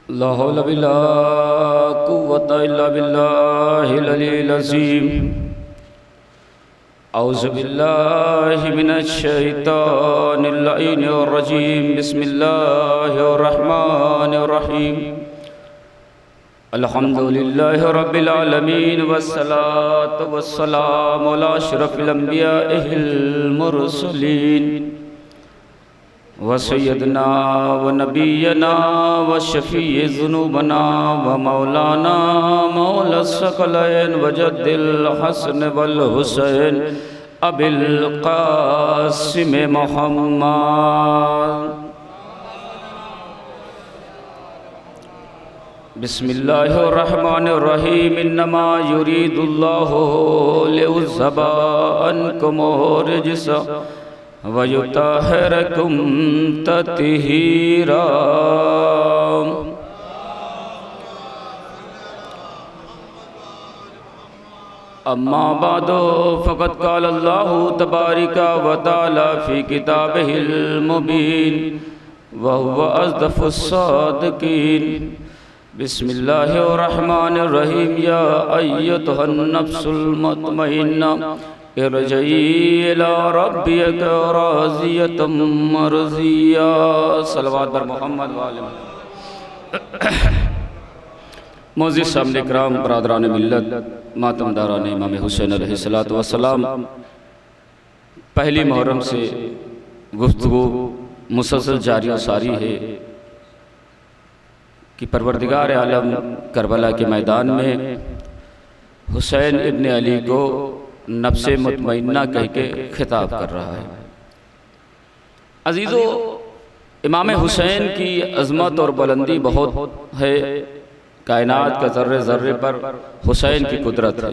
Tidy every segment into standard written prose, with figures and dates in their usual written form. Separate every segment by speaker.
Speaker 1: ला हौला बिल्ला कुव्वता इल्ला बिल्लाहिल अलील अज़ीम। औज़ु बिल्लाहि मिनश शैतानिर रजीम। बिस्मिल्लाहिर रहमानिर रहीम। अल्हम्दुलिल्लाहि रब्बिल आलमीन वस्सलातु वस्सलामु अला अशरफिल अंबियाइल मुरसलीन व सय्यदना व नबियना व शफ़ीए ज़ुनूबना व मौलाना मौलस सकलैन व जद्दिल हसन वल हुसैन अबिल क़ासिम मुहम्मद। बिस्मिल्लाहिर रहमानिर रहीम। इन्नमा युरीदुल्लाहु लियुज़हिबा अन्कुम रिज्सा व युतहिरकुम तत्हीरा। अम्मा बादो फ़क़द क़ालल्लाहु तबारका व तआला फ़ी किताबिहिल मुबीन व हुवा अस्दक़ुस सादिक़ीन। बिस्मिल्लाहिर रहमानिर रहीम। या अय्युहन नफ्सुल मुतमइन्ना इरजई इला रब्बिका राज़ियतम मर्ज़िया। सल्लल्लाहु अलैहि मोहम्मद व आले मोअज़्ज़िज़ सामने इकराम, बरादरान मिल्लत, मातमदारान इमाम हुसैन अलैहिस्सलातु वस्सलाम, पहली मुहर्रम से गुफ्तगू मुसलसल जारी और सारी है कि परवरदिगार आलम करबला के मैदान में हुसैन इब्न अली को नफ्से मुतमइन्ना कह के खिताब कर रहा है। अजीज़ो, इमाम हुसैन की अज़मत और बुलंदी बहुत है। कायनात का ज़र्रे ज़र्रे पर हुसैन की कुदरत है।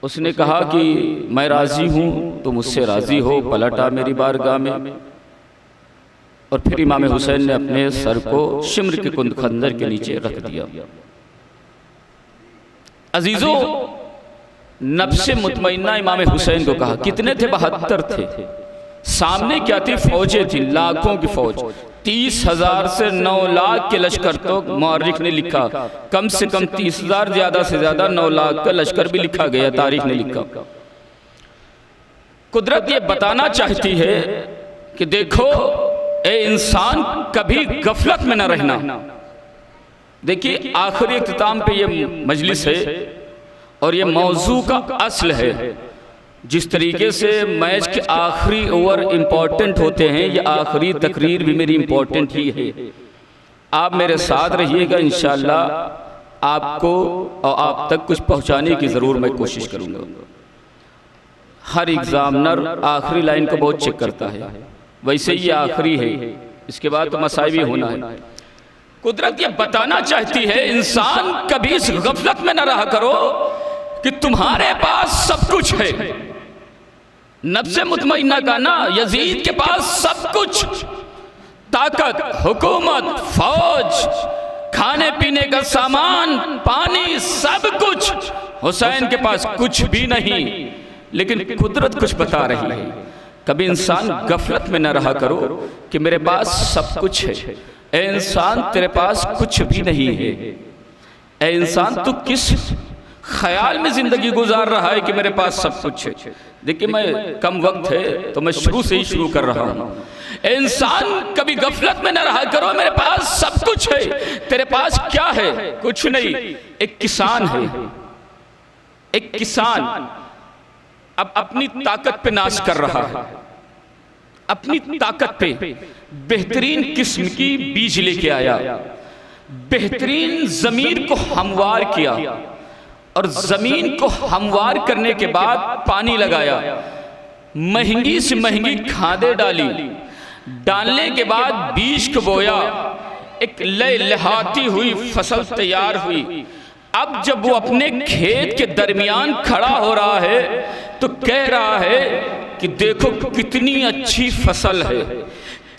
Speaker 1: उसने कहा कि मैं राज़ी हूँ तो मुझसे राज़ी हो, पलटा मेरी बारगाह में। और फिर इमाम हुसैन ने अपने सर को शिम्र के कुंद खंजर के नीचे रख दिया। अजीजो, नफ्से मुतमइन्ना इमाम हुसैन को कहा। कितने थे? 72 थे। सामने क्या थी? फौजें थी, लाखों की फौज। 30,000 से 9 लाख के लश्कर तो मौर्रिख ने लिखा। कम से कम 30,000, ज्यादा से ज्यादा 9 लाख का लश्कर भी लिखा गया, तारीख ने लिखा। कुदरत ये बताना चाहती है कि देखो ए इंसान, कभी गफलत में न रहना। देखिए, आखिरी इख्तिताम पे ये मजलिस है और ये मौजू का असल है। जिस तरीके से मैच के आखिरी ओवर इम्पोर्टेंट होते हैं, ये आखिरी तकरीर भी मेरी इम्पोर्टेंट ही है। आप मेरे साथ रहिएगा, इंशाअल्लाह आपको और आप तक कुछ पहुंचाने की ज़रूर मैं कोशिश करूंगा। हर एग्जामिनर आखिरी लाइन को बहुत चेक करता है, वैसे ये आखिरी है, इसके बाद तो मसाई भी होना है। कुदरत ये बताना चाहती है, इंसान कभी इस गफलत में न रहा करो कि तुम्हारे पास सब कुछ है। नफ्से मुतमइन्ना का ना, यजीद के पास सब कुछ, ताकत, हुकूमत, फौज, खाने पीने का सामान, पानी, सब कुछ। हुसैन के पास कुछ भी नहीं, लेकिन कुदरत कुछ बता रही है। कभी इंसान गफलत में न रहा करो कि मेरे पास सब कुछ है। ए इंसान, तेरे पास कुछ भी नहीं है। ए इंसान, तू किस ख्याल में जिंदगी गुजार रहा है कि मेरे पास सब कुछ है। देखिए, मैं कम वक्त है तो मैं शुरू से ही शुरू कर रहा हूँ। ए इंसान, कभी गफलत में न रहा करो, मेरे पास सब कुछ है। तेरे पास क्या है? कुछ नहीं। एक किसान है, एक किसान अब अपनी ताकत पे नाश कर रहा है। अपनी ताकत पे बेहतरीन किस्म की बीज लेके आया, बेहतरीन जमीन को हमवार किया, और जमीन को हमवार करने के बाद पानी लगाया, महंगी से महंगी खादें डाली, डालने के बाद बीज को बोया, एक लहलहाती हुई फसल तैयार हुई। अब जब वो अपने खेत के दरमियान खड़ा हो रहा है तो कह रहा है कि देखो कितनी अच्छी फसल है,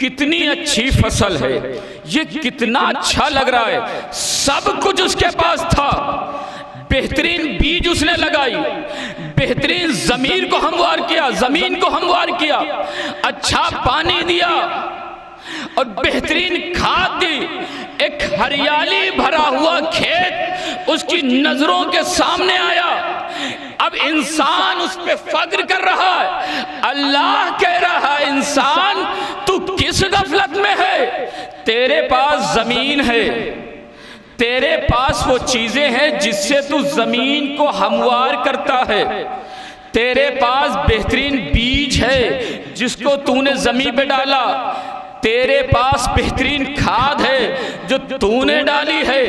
Speaker 1: कितनी अच्छी फसल है, ये कितना अच्छा लग रहा है। सब कुछ उसके पास था, बेहतरीन बीज उसने लगाई, बेहतरीन जमीन को हमवार किया, जमीन को हमवार किया, अच्छा पानी दिया, और बेहतरीन खाद दी, एक हरियाली भरा हुआ खेत उसकी नजरों के सामने आया। अब इंसान उस पे फख्र कर रहा है। अल्लाह कह रहा है, इंसान तू किस गफलत में है? तेरे पास जमीन है, तेरे पास वो चीजें हैं जिससे तू जमीन को हमवार करता है, तेरे पास बेहतरीन बीज है जिसको तूने जमीन पे डाला, तेरे पास बेहतरीन खाद है जो तूने डाली है,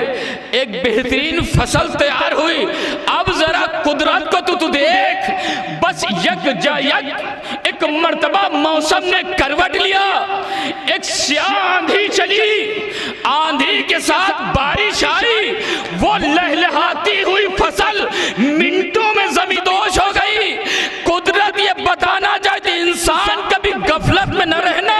Speaker 1: एक बेहतरीन फसल तैयार हुई। अब जरा कुदरत को तू देख, बस एक मर्तबा मौसम ने करवट लिया, एक स्याह आंधी चली, आंधी के साथ बारिश आई, वो लहलहाती हुई फसल मिनटों में जमींदोज हो गई। कुदरत ये बताना चाहती, इंसान कभी गफलत में न रहना,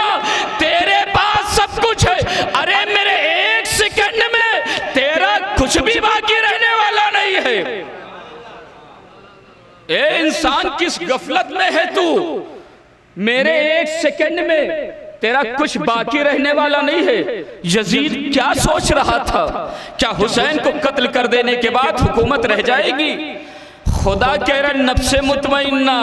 Speaker 1: तेरे पास सब कुछ है। अरे मेरे एक सेकंड में तेरा कुछ भी बाकी रहने वाला नहीं है। ए इंसान, किस गफलत में है तू? मेरे एक सेकंड में तेरा कुछ बाकी रहने वाला नहीं है। यजीद क्या सोच रहा था? क्या हुसैन को कत्ल कर देने के बाद हुकूमत रह जाएगी? खुदा कह रहा नफ्से मुतमइन्ना,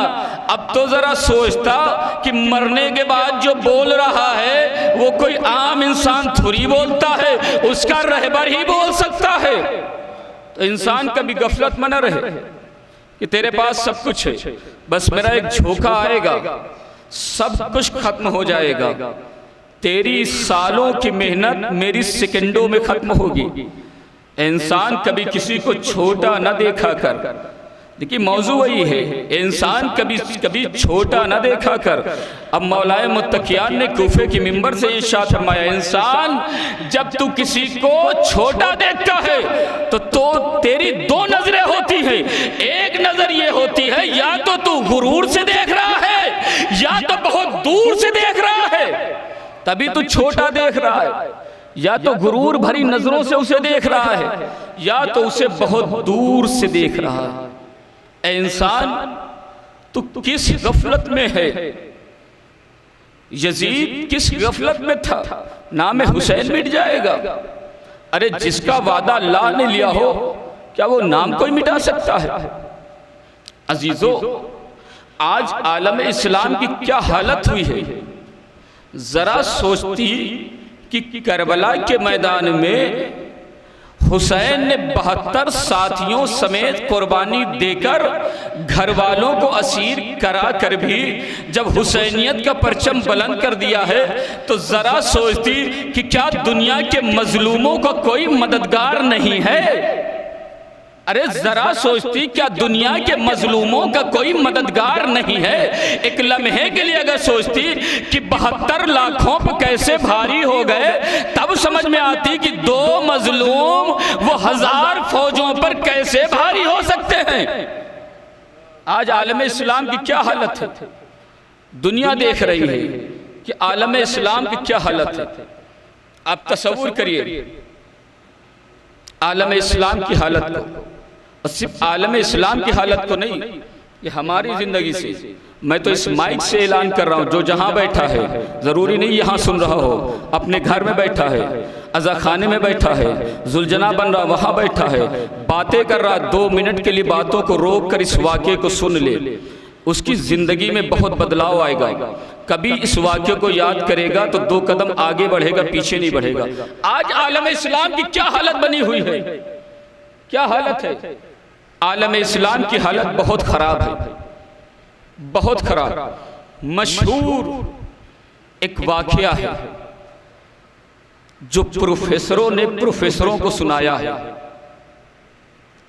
Speaker 1: अब तो जरा सोचता कि मरने के बाद जो बोल रहा है वो कोई आम इंसान थोड़ी बोलता है, उसका रहबर ही बोल सकता है। तो इंसान कभी गफलत में न रहे कि तेरे पास सब कुछ है, बस मेरा एक झोंका आएगा, सब कुछ खत्म हो जाएगा, तेरी सालों की मेहनत मेरी सेकंडों में खत्म होगी। इंसान कभी किसी को छोटा न देखा कर। देखिए मौजू वही है, इंसान कभी छोटा न देखा कर। अब मौलाए मुत्तकियान ने कूफे की मिंबर से इरशाद फरमाया, इंसान जब तू किसी को छोटा देखता है तो तेरी दो नजरें होती हैं। एक नजर ये होती है, या तो तू गुरूर से देख रहा है या तो बहुत दूर से देख रहा है, तभी तू छोटा देख रहा है। या तो गुरूर भरी नजरों से उसे देख रहा है या तो उसे बहुत दूर से देख रहा है। इंसान तू किस गफलत में है? यजीद किस गफलत में था? नाम हुसैन मिट जाएगा। अरे जिसका वादा अल्लाह ने लिया हो, क्या वो नाम कोई मिटा सकता है? अजीजों, आज आलम इस्लाम की क्या हालत हुई है। जरा सोचती कि करबला के मैदान में हुसैन ने 72 साथियों समेत कुर्बानी देकर घर वालों को असीर करा कर भी जब हुसैनियत का परचम बुलंद कर दिया है, तो जरा सोचती कि क्या दुनिया के मजलूमों का कोई मददगार नहीं है। अरे जरा सोचती, क्या दुनिया के मजलूमों का कोई मददगार नहीं है। एक लम्हे के लिए अगर सोचती कि 72 लाखों पर कैसे भारी हो गए, तब समझ में आती कि 2 मजलूम वो 1000 फौजों पर कैसे भारी हो सकते हैं। आज आलम इस्लाम की क्या हालत है, दुनिया देख रही है कि आलम इस्लाम की क्या हालत है। आप तसव्वुर करिए आलम इस्लाम की हालत को, और सिर्फ आलम इस्लाम की हालत को नहीं, ये हमारी जिंदगी से। मैं तो इस माइक से ऐलान कर रहा हूँ, जो जहाँ बैठा है, जरूरी नहीं यहाँ सुन रहा हो, अपने घर में बैठा है, अज़ा खाने में बैठा है, जुलजना बन रहा वहाँ बैठा है, बातें कर रहा, 2 मिनट के लिए बातों को रोक कर इस वाक़े को सुन ले, उसकी जिंदगी में बहुत बदलाव आएगा। कभी इस वाक़े को याद करेगा तो 2 कदम आगे बढ़ेगा, पीछे नहीं बढ़ेगा। आज आलम इस्लाम की क्या हालत बनी हुई है, क्या हालत है। आलम इस्लाम की हालत बहुत खराब है, बहुत खराब। मशहूर एक वाक़या है जो प्रोफेसरों ने प्रोफेसरों को सुनाया है।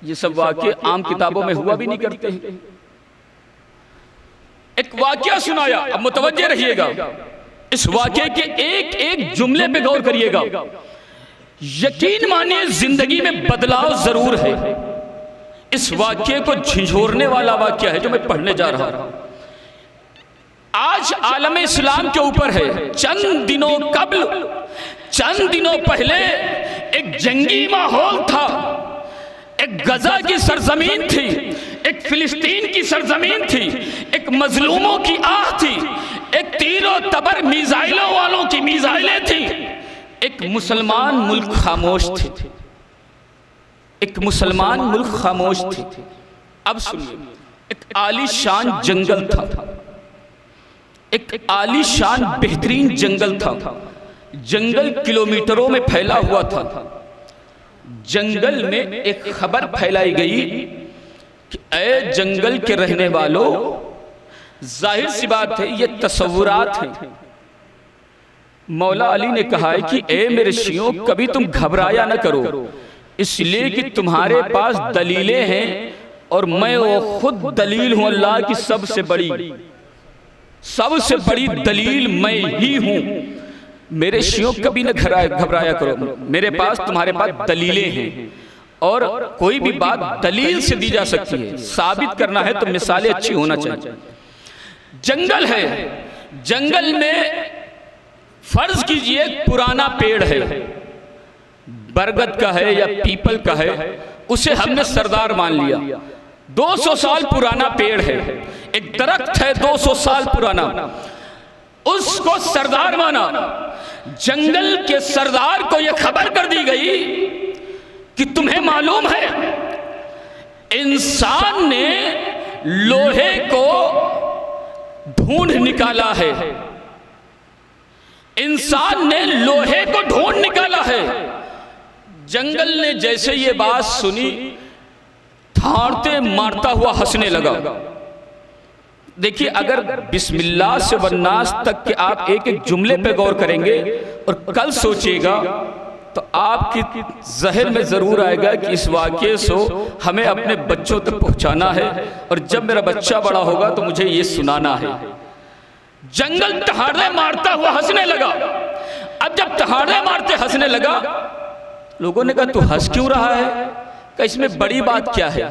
Speaker 1: ये सब वाक़े आम किताबों में हुआ भी नहीं करते हैं। एक वाक़या सुनाया, अब मुतवज्जे रहिएगा, इस वाक़े के एक एक जुमले पे गौर करिएगा। यकीन मानिए जिंदगी में बदलाव जरूर है। इस वाक़े को झिझोरने वाला वाक़या है जो मैं पढ़ने जा रहा हूं। आज आलम इस्लाम के ऊपर है। चंद दिनों पहले एक जंगी माहौल था, एक गजा की सरजमीन थी, एक फिलिस्तीन की सरजमीन थी, एक मजलूमों की आह थी, एक तीरों तबर मिसाइलों वालों की मिसाइलें थी, एक मुसलमान मुल्क खामोश थे, एक मुसलमान मुल्क खामोश थे। अब सुनिए, एक आलीशान जंगल था, एक आलीशान बेहतरीन जंगल था। जंगल किलोमीटरों में फैला हुआ था। जंगल में एक खबर फैलाई गई कि ऐ जंगल के रहने वालों, जाहिर सी बात है ये तसव्वुरात हैं। मौला अली ने कहा है कि ए मेरे शियों, कभी तुम घबराया न करो, इसलिए कि तुम्हारे पास दलीलें हैं और मैं वो खुद दलील हूं, अल्लाह की सबसे बड़ी दलील मैं ही हूं। मेरे शियों कभी न घबराया करो, मेरे पास तुम्हारे पास दलीलें हैं और कोई भी बात दलील से दी जा सकती है। साबित करना है तो मिसालें अच्छी होना चाहिए। जंगल है, जंगल में फर्ज कीजिए एक पुराना पेड़ है, बरगद का है या पीपल का है, उसे हमने सरदार मान लिया। 200 साल पुराना पेड़ है, एक दरख्त है 200 साल पुराना, उसको सरदार माना। जंगल के सरदार को यह खबर कर दी गई कि तुम्हें मालूम है इंसान ने लोहे को ढूंढ निकाला है, इंसान ने लोहे को ढूंढ निकाला है। जंगल ने जैसे ये बात सुनी, ठाड़ते मारता हुआ हंसने लगा। देखिए, अगर बिस्मिल्लाह से वन्नास तक के आप एक एक जुमले पे गौर करेंगे और कल सोचिएगा तो आपकी ज़हन में ज़रूर आएगा कि इस वाक़े से हमें अपने बच्चों तक पहुंचाना है और जब मेरा बच्चा बड़ा होगा तो मुझे ये सुनाना है। जंगल तहाड़े मारता हुआ हंसने लगा। अब जब तहाड़े मारते हंसने लगा, लोगों ने कहा तू हंस क्यों रहा है, कि इसमें बड़ी बात क्या है?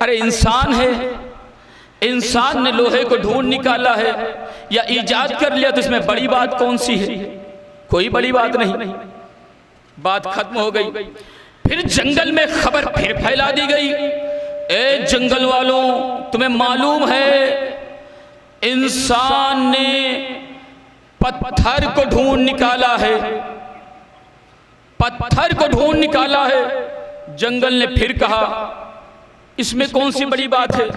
Speaker 1: अरे इंसान है, इंसान ने लोहे को ढूंढ निकाला है या ईजाद कर लिया, तो इसमें बड़ी बात कौन सी है? कोई बड़ी बात नहीं। बात खत्म हो गई। फिर जंगल में खबर फिर फैला दी गई, ए जंगल वालों, तुम्हें मालूम है इंसान ने पत्थर को ढूंढ निकाला है, पत्थर को ढूंढ निकाला है। जंगल ने फिर कहा इसमें कौन सी बड़ी बात है,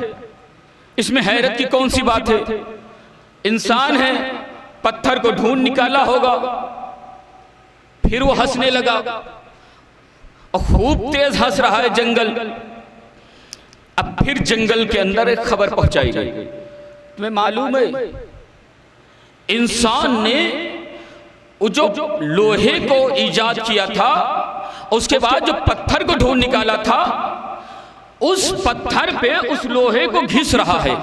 Speaker 1: इसमें हैरत की कौन सी बात है? इंसान है, पत्थर को ढूंढ निकाला होगा। फिर वो हंसने लगा और खूब तेज हंस रहा है जंगल। अब फिर जंगल के अंदर एक खबर पहुंचाई गई, तुम्हें मालूम है इंसान ने जो लोहे को ईजाद किया था, उसके बाद जो पत्थर को ढूंढ निकाला था, उस पत्थर पे उस लोहे को घिस रहा है,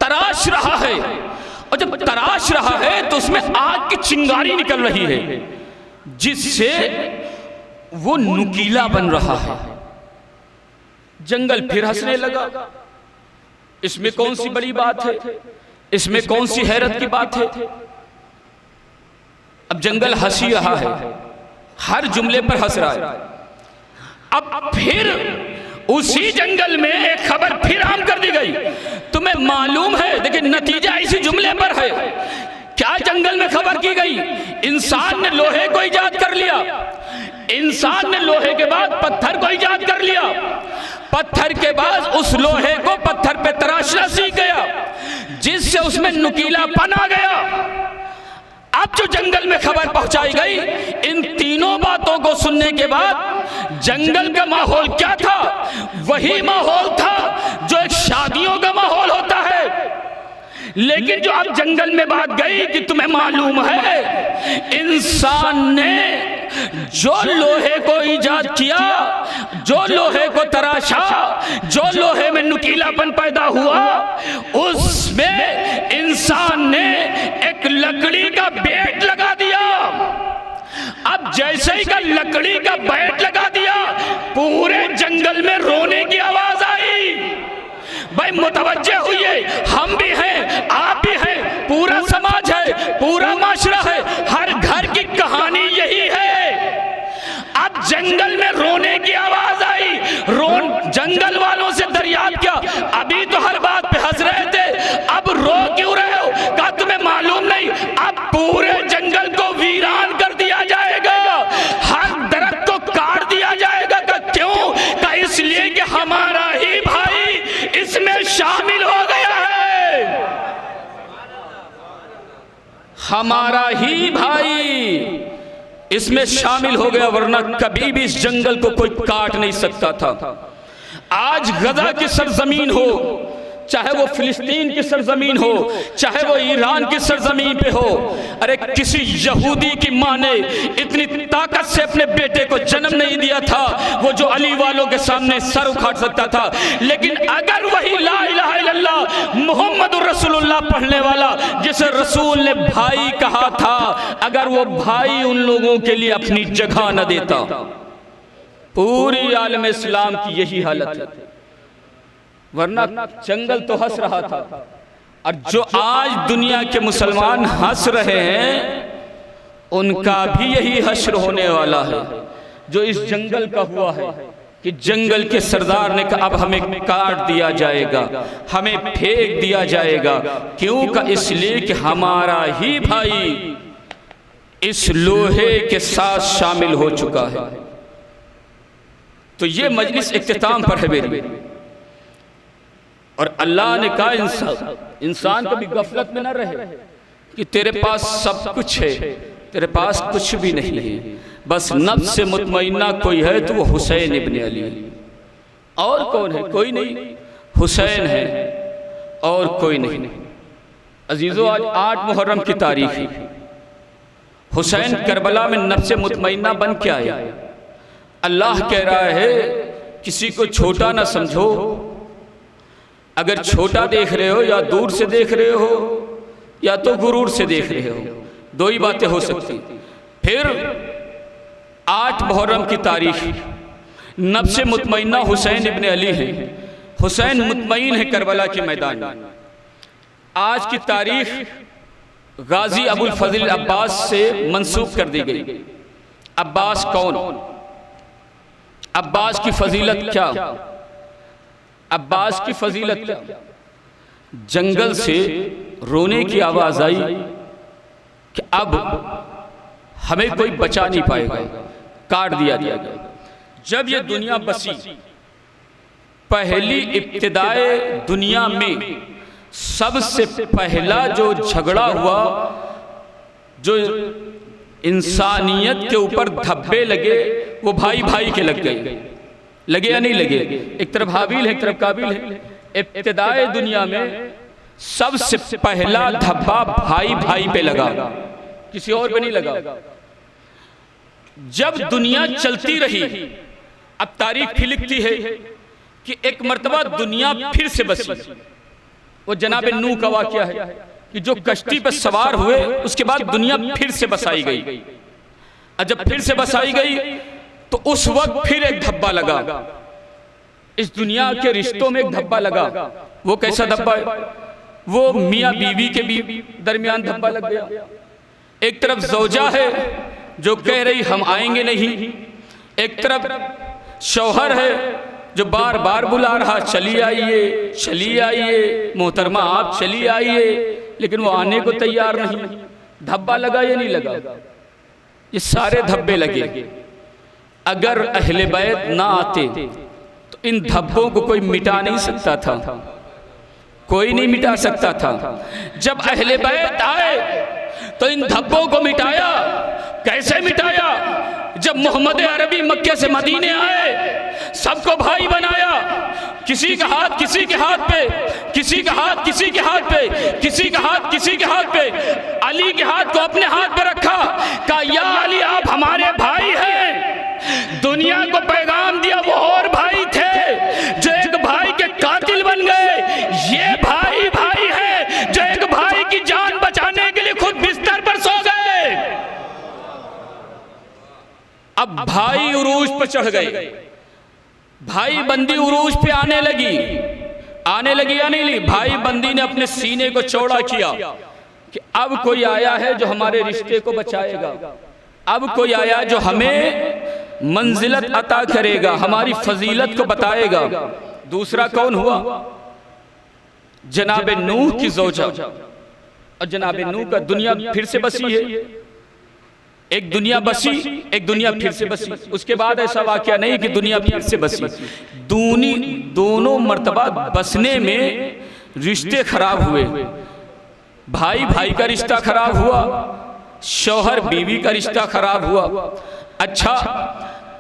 Speaker 1: तराश रहा है, और जब तराश रहा है तो उसमें आग की चिंगारी निकल रही है, जिससे वो नुकीला बन रहा है। जंगल फिर हंसने लगा, इसमें कौन सी बड़ी बात है, इसमें कौन सी हैरत की बात है? अब जंगल हंस ही रहा है, हर जुमले पर हंस रहा है। अब फिर उसी जंगल में एक खबर फिर आम कर दी गई, तुम्हें मालूम है, देखिए नतीजा इसी जुमले पर है। क्या जंगल में खबर की गई? इंसान ने लोहे को ईजाद कर लिया, इंसान ने लोहे के बाद पत्थर को ईजाद कर लिया, पत्थर के बाद उस लोहे को पत्थर पे तराशना सीख गया, जिससे उसमें नुकीलापन आ गया। अब जो जंगल में खबर पहुंचाई गई, इन तीनों बातों को सुनने के बाद जंगल का माहौल क्या था? वही माहौल था जो एक शादियों का माहौल होता है। लेकिन जो अब जंगल में बात गई कि तुम्हें मालूम है इंसान ने जो लोहे को ईजाद किया, जो लोहे को तराशा, जो लोहे में नुकीलापन पैदा हुआ, उसमें इंसान ने एक लकड़ी का बेट लगा दिया। अब जैसे ही का लकड़ी का बेट लगा दिया, पूरे जंगल में रोने की आवाज आई। भाई मुतवज्जे हुए, हम भी हैं, आप भी हैं, पूरा समाज है, पूरा माशरा है, हर घर की कहानी यही है। अब जंगल में रोने की आवाज आई। जंगल वालों से दरियाफ्त किया, अभी तो हर बात पे हंस रहे थे, अब रो क्यों रहे हो? कहा तुम्हें मालूम नहीं, अब पूरे जंगल को वीरान कर दिया जाएगा, हर दरख्त को काट दिया जाएगा। क्यों? का इसलिए कि हमारा ही भाई इसमें शामिल हो गया है, हमारा ही भाई इसमें शामिल हो गया, वरना कभी भी इस जंगल को कोई काट नहीं सकता था। आज गजा की सरजमीन हो, चाहे वो फिलिस्तीन की सरजमीन हो, चाहे वो ईरान की सरजमीन पे हो, अरे किसी यहूदी की माँ ने इतनी ताकत से अपने बेटे को जन्म नहीं दिया था वो जो अली वालों के सामने सर उखाड़ सकता था। लेकिन अगर वही ला इलाहा इल्लल्लाह मुहम्मदुर रसूलुल्लाह पढ़ने वाला, जिसे रसूल ने भाई कहा था, अगर वो भाई उन लोगों के लिए अपनी जगह न देता, पूरी आलम इस्लाम की यही हालत है। वरना जंगल तो हंस रहा था, और जो आज दुनिया के मुसलमान हंस रहे हैं उनका भी यही हश्र होने वाला है जो इस जंगल का हुआ है, कि जंगल के सरदार ने कहा अब हमें काट दिया जाएगा, हमें फेंक दिया जाएगा। क्यों? का इसलिए कि हमारा ही भाई इस लोहे के साथ शामिल हो चुका है। तो ये मजलिस इख्तिताम पर है मेरी, और अल्लाह ने कहा इंसान कभी गफलत में न रहे कि तेरे पास सब कुछ है, तेरे पास कुछ भी नहीं है, बस नफ्स से मुतमइन्ना कोई है तो वो हुसैन इब्न अली है। और कौन है? कोई नहीं, हुसैन है और कोई नहीं। अजीजों, आज 8 मुहर्रम की तारीख है। हुसैन करबला में नफ्स से मुतमइन्ना बन के आया। अल्लाह कह रहा है किसी को छोटा ना समझो, अगर छोटा देख रहे हो या दूर से देख रहे हो या तो गुरूर से देख रहे हो, दो ही बातें हो सकती। फिर 8 मुहर्रम की तारीख, नफ्स मुतमइन्ना हुसैन इब्न अली है। हुसैन मुतमईन है करबला के मैदान में। आज की तारीख गाजी अबुल फजल अब्बास से मंसूब कर दी गई। अब्बास कौन? अब्बास की फजीलत क्या? अब्बास की फजीलत क्या? जंगल से रोने की आवाज आई कि अब हमें कोई बचा नहीं पाएगा, काट दिया गया। जब ये दुनिया बसी, पहली इब्तिदाए दुनिया में सबसे पहला जो झगड़ा हुआ, जो इंसानियत के ऊपर धब्बे लगे, वो भाई भाई के लग गए। लगे या नहीं लगे? एक तरफ हाबिल है, एक तरफ काबिल है। इब्तिदाए दुनिया में सबसे पहला धब्बा भाई भाई पे लगा, किसी और पे नहीं लगा। जब दुनिया चलती रही, अब तारीख फिर लिखती है कि एक मर्तबा दुनिया फिर से बसी। वो जनाब नूह का वाक़या है कि जो कश्ती पर सवार हुए, उसके बाद दुनिया फिर से बसाई गई। और जब फिर से बसाई गई तो उस वक्त फिर एक धब्बा लगा। इस दुनिया के रिश्तों में एक धब्बा लगा। वो कैसा धब्बा है? वो मियाँ बीवी के भी दरमियान धब्बा लग गया। एक तरफ ज़ौजा है जो कह रही हम आएंगे नहीं, एक तरफ शौहर है जो बार बार बुला रहा चली आइए, चली आइए, मोहतरमा आप चली आइए, लेकिन वो आने को तैयार नहीं। धब्बा लगा या नहीं लगा? ये सारे धब्बे लगे। अगर अहले बैत ना आते तो इन धब्बों को कोई मिटा नहीं सकता था, कोई नहीं मिटा सकता था। जब अहले बैत आए तो इन धब्बों को मिटाया। कैसे मिटाया? जब मोहम्मद अरबी मक्के से मदीने आए, सबको भाई बनाया। किसी का हाथ किसी के हाथ पे, किसी का हाथ किसी के हाथ पे, किसी का हाथ किसी के हाथ पे। अली के हाथ को अपने हाथ पे रखा, कहा या अली आप हमारे भाई हैं। दुनिया को पैगाम दिया वो और भाई थे जो एक भाई के कातिल बन गए। ये भाई भाई है जो एक भाई की जान बचाने के लिए खुद बिस्तर पर सो गए। अब भाई उरूज पर चढ़ गए, भाई बंदी उरूज पे आने लगी या नहीं ली? भाई बंदी ने अपने सीने को चौड़ा किया कि अब कोई आया है जो हमारे रिश्ते को बचाएगा, अब कोई आया जो हमें मंजिलत अता करेगा, हमारी फजीलत को बताएगा। दूसरा कौन हुआ? जनाब नूह की ज़ौजा। और जनाब नूह का दुनिया फिर से बसी है। एक दुनिया बसी, एक दुनिया फिर से बसी। उसके बाद ऐसा वाकया नहीं कि दुनिया फिर से बसी। दोनों मर्तबा बसने में रिश्ते खराब हुए। भाई भाई का रिश्ता खराब हुआ, शौहर बीवी का रिश्ता खराब हुआ। अच्छा,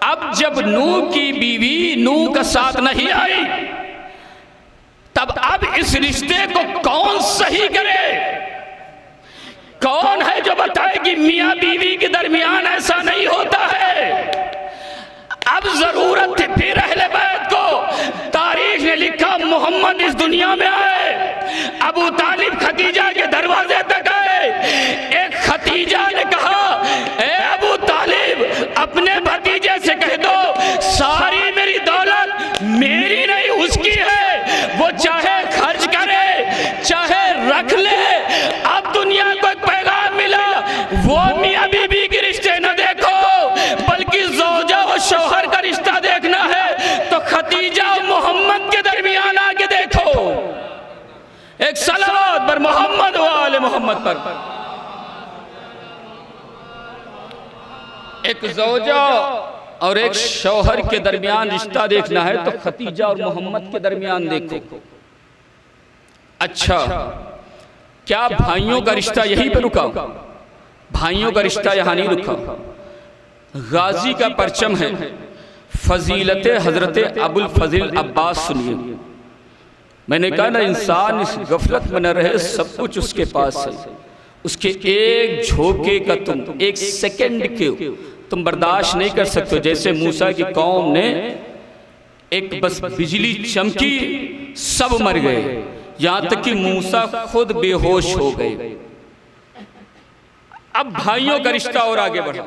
Speaker 1: अब जब नूह की बीवी नूह का साथ नहीं आई, तब अब इस रिश्ते को कौन सही करे? कौन है जो बताए कि मियां बीवी के दरमियान ऐसा नहीं होता है? अब जरूरत थी फिर अहले बैत को। तारीख ने लिखा मोहम्मद इस दुनिया में आए, अबू तालिब खतीजा के दरवाजे तक आए। एक खतीजा ने कहा, ए अबू तालिब, अपने भतीजे से कह दो सारी मेरी दौलत मेरी नहीं उसकी है, वो चाहे खर्च करे चाहे रख ले। अब दुनिया को एक पैगाम मिला, वो मियां बीबी के रिश्ते न देखो बल्कि ज़ौजा और शौहर का रिश्ता देखना है तो खतीजा और मोहम्मद के दरमियान आके देखो। एक सलावत पर मोहम्मद वाले मोहम्मद पर। एक ज़ौजा और एक शौहर के दरमियान रिश्ता देखना है तो खतीजा और मोहम्मद के दरमियान देखो। अच्छा, क्या भाइयों का रिश्ता यहीं पर रुका? भाइयों का रिश्ता यहां नहीं रुका। गाजी का परचम है, फजीलत हजरत अबुल फजील अब्बास। सुनिए, मैंने कहा ना, इंसान इस गफलत में न रहे, सब कुछ उसके पास है। उसके एक झोंके का तुम, एक सेकंड के तुम बर्दाश्त नहीं कर सकते। जैसे मूसा की कौम ने एक बस बिजली चमकी, सब मर गए, यहां तक कि मूसा खुद बेहोश हो गए। अब भाइयों का रिश्ता और आगे बढ़ा,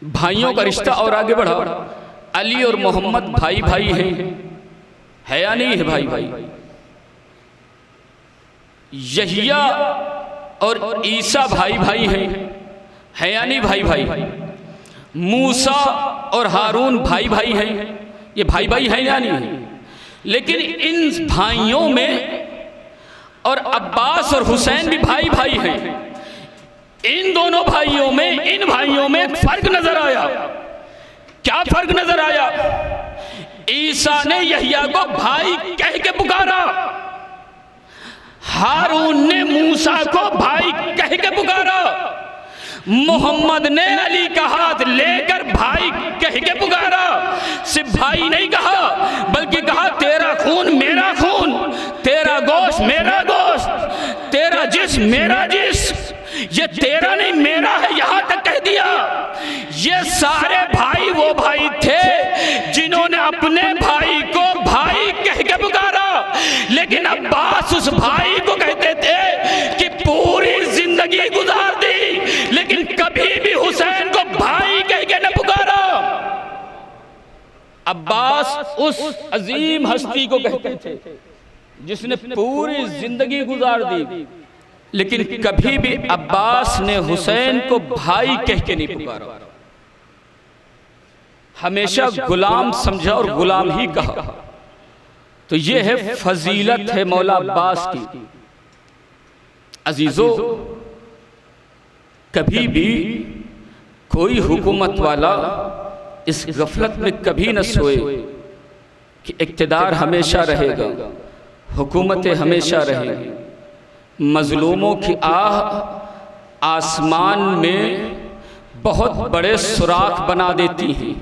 Speaker 1: भाइयों का रिश्ता और आगे बढ़ा। अली और मोहम्मद भाई भाई हैं, है या नहीं है? भाई भाई। यहिया और ईसा भाई भाई हैं, है या नहीं? भाई भाई। मूसा और हारून भाई भाई हैं, ये भाई भाई हैं या नहीं? लेकिन इन भाइयों में और अब्बास और हुसैन भी भाई भाई हैं। इन दोनों भाइयों में, इन भाइयों में एक फर्क नजर आया। क्या फर्क नजर आया? ईसा ने यहिया को भाई कह के पुकारा, हारून ने मूसा को भाई कह के पुकारा, मोहम्मद ने अली का हाथ लेकर भाई कह के पुकारा। सिर्फ भाई नहीं कहा, बल्कि कहा तेरा खून मेरा खून, तेरा गोश्त मेरा गोश्त, तेरा जिस्म मेरा जिस्म, ये तेरा नहीं मेरा है, यहां तक कह दिया। ये सारे भाई वो भाई थे जिन्होंने अपने भाई को भाई कह के पुकारा। लेकिन अब्बास उस भाई को कहते थे कि पूरी जिंदगी गुजार दी, लेकिन कभी भी हुसैन को भाई कह के न पुकारा। अब्बास उस अजीम हस्ती को कहते थे जिसने पूरी जिंदगी गुजार दी, लेकिन कभी भी अब्बास ने हुसैन को भाई कह के नहीं पुकारा। हमेशा गुलाम समझा और गुलाम ही कहा। तो ये है फजीलत है मौला अब्बास की। अजीजों, कभी भी कोई हुकूमत वाला इस गफलत में कभी न सोए कि इक़्तिदार हमेशा रहेगा, हुकूमतें हमेशा रहेंगी। मजलूमों की आह आसमान में बहुत बड़े सुराख बना देती हैं,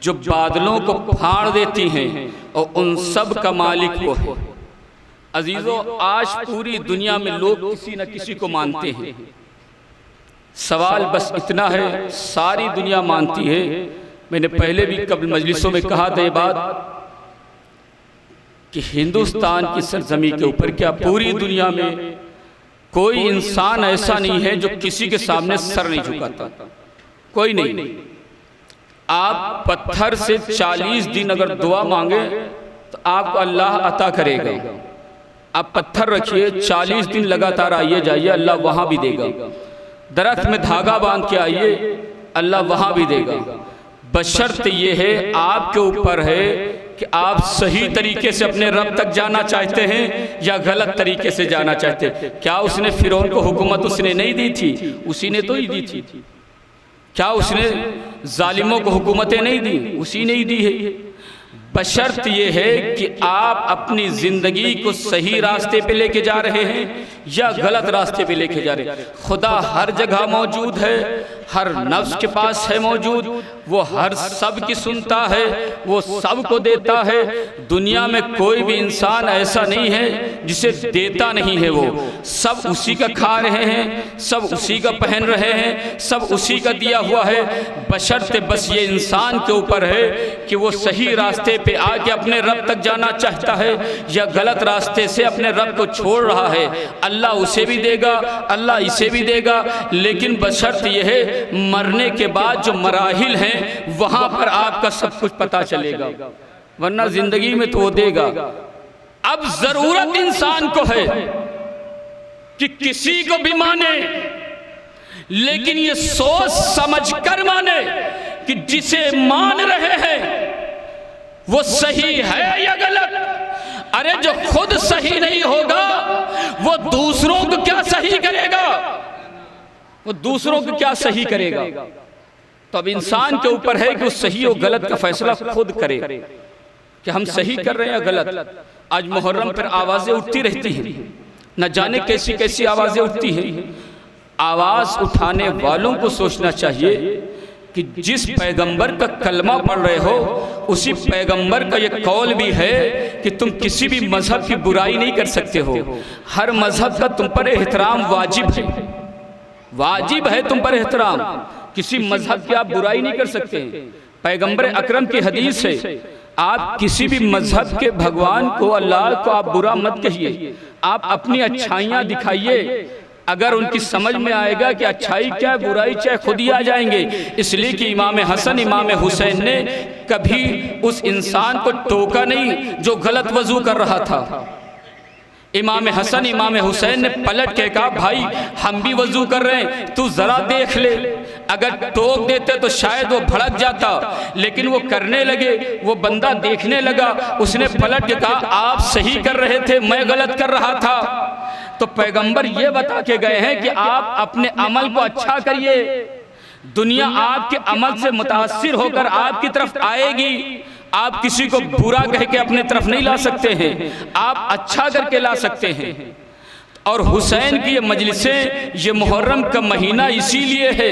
Speaker 1: जो बादलों को फाड़ देती हैं, और उन सब का मालिक वो है। अजीजों, आज पूरी दुनिया में लोग किसी न किसी को मानते हैं। सवाल बस इतना है, सारी दुनिया मानती है। मैंने पहले भी कभी मजलिसों में कहा था ये बात कि हिंदुस्तान की सरजमी के ऊपर क्या पूरी दुनिया में कोई इंसान ऐसा नहीं है जो किसी के सामने सर नहीं झुकाता। कोई नहीं। आप पत्थर से 40 दिन अगर दुआ मांगे तो आपको अल्लाह अता करेगा। आप पत्थर रखिए, 40 दिन लगातार आइए जाइए, अल्लाह वहां भी देगा। दरख्त में धागा बांध के आइए, अल्लाह वहां भी देगा। बशर्त ये है, आपके ऊपर है कि आप सही तरीके से अपने रब तक जाना चाहते हैं या गलत तरीके से जाना चाहते हैं। क्या उसने फिरौन को हुकूमत उसने नहीं दी थी? उसी ने तो ही दी थी। क्या उसने जालिमों को हुकूमतें नहीं दी? उसी ने ही दी है। बशर्त ये है कि आप अपनी ज़िंदगी को सही रास्ते पे लेके जा रहे हैं या गलत रास्ते पे लेके जा रहे हैं। खुदा हर जगह मौजूद है, हर नफ्स के पास है मौजूद, वो हर सब की सुनता है, वो सब को देता है। दुनिया में कोई भी इंसान ऐसा नहीं है जिसे देता नहीं है। वो सब उसी का खा रहे हैं, सब उसी का पहन रहे हैं, सब उसी का दिया हुआ है। बशर्ते बस ये इंसान के ऊपर है कि वो सही रास्ते पे आके अपने रब तक जाना चाहता है या गलत रास्ते से अपने रब को छोड़ रहा है। अल्लाह उसे भी देगा, अल्लाह इसे भी देगा, लेकिन बशर्त यह है मरने के बाद जो मराहिल हैं वहां पर आपका सब कुछ पता चलेगा, वरना जिंदगी में तो वो देगा। अब जरूरत इंसान को है कि किसी को भी माने, लेकिन ये सोच समझ कर माने कि जिसे मान रहे हैं वो सही है या गलत। अरे जो खुद सही नहीं होगा वो दूसरों को क्या सही करेगा? वो दूसरों को क्या सही करेगा? तो अब इंसान के ऊपर है कि वो सही और गलत का फैसला खुद करे कि हम सही कर रहे हैं या गलत। आज मुहर्रम पर आवाजें उठती रहती हैं, न जाने कैसी कैसी आवाजें उठती हैं। आवाज उठाने वालों को सोचना चाहिए कि जिस पैगंबर का कलमा पढ़ रहे हो उसी पैगंबर का ये कौल भी है कि तुम किसी भी मजहब की बुराई नहीं कर सकते हो। हर मजहब का तुम पर एहतराम वाजिब है, वाजिब है तुम पर एहतराम। किसी मजहब की आप बुराई नहीं कर सकते। पैगंबर अकरम की हदीस है, आप किसी भी मजहब के भगवान को, अल्लाह को आप बुरा मत कहिए, आप अपनी अच्छाइयाँ दिखाइए। अगर उनकी समझ में आएगा कि अच्छाई क्या है बुराई चाहे खुद ही आ जाएंगे। इसलिए कि इमाम हसन इमाम हुसैन ने कभी उस इंसान को टोका नहीं जो गलत वजू कर रहा था। इमाम हसन इमाम हुसैन ने पलट के कहा, भाई हम भी वजू कर रहे हैं, तू जरा देख ले। अगर टोक देते तो शायद वो भड़क जाता, लेकिन वो करने लगे, वो बंदा देखने लगा, उसने पलट के कहा आप सही कर रहे थे, मैं गलत कर रहा था। तो पैगंबर ये बता के गए हैं कि आप अपने अमल को अच्छा करिए, दुनिया आपके अमल से मुतासिर होकर आपकी तरफ आएगी। आप किसी को बुरा कह के अपने तरफ नहीं ला सकते हैं, आप अच्छा करके ला सकते हैं। और हुसैन की ये मजलिसें, ये मुहर्रम का महीना इसीलिए है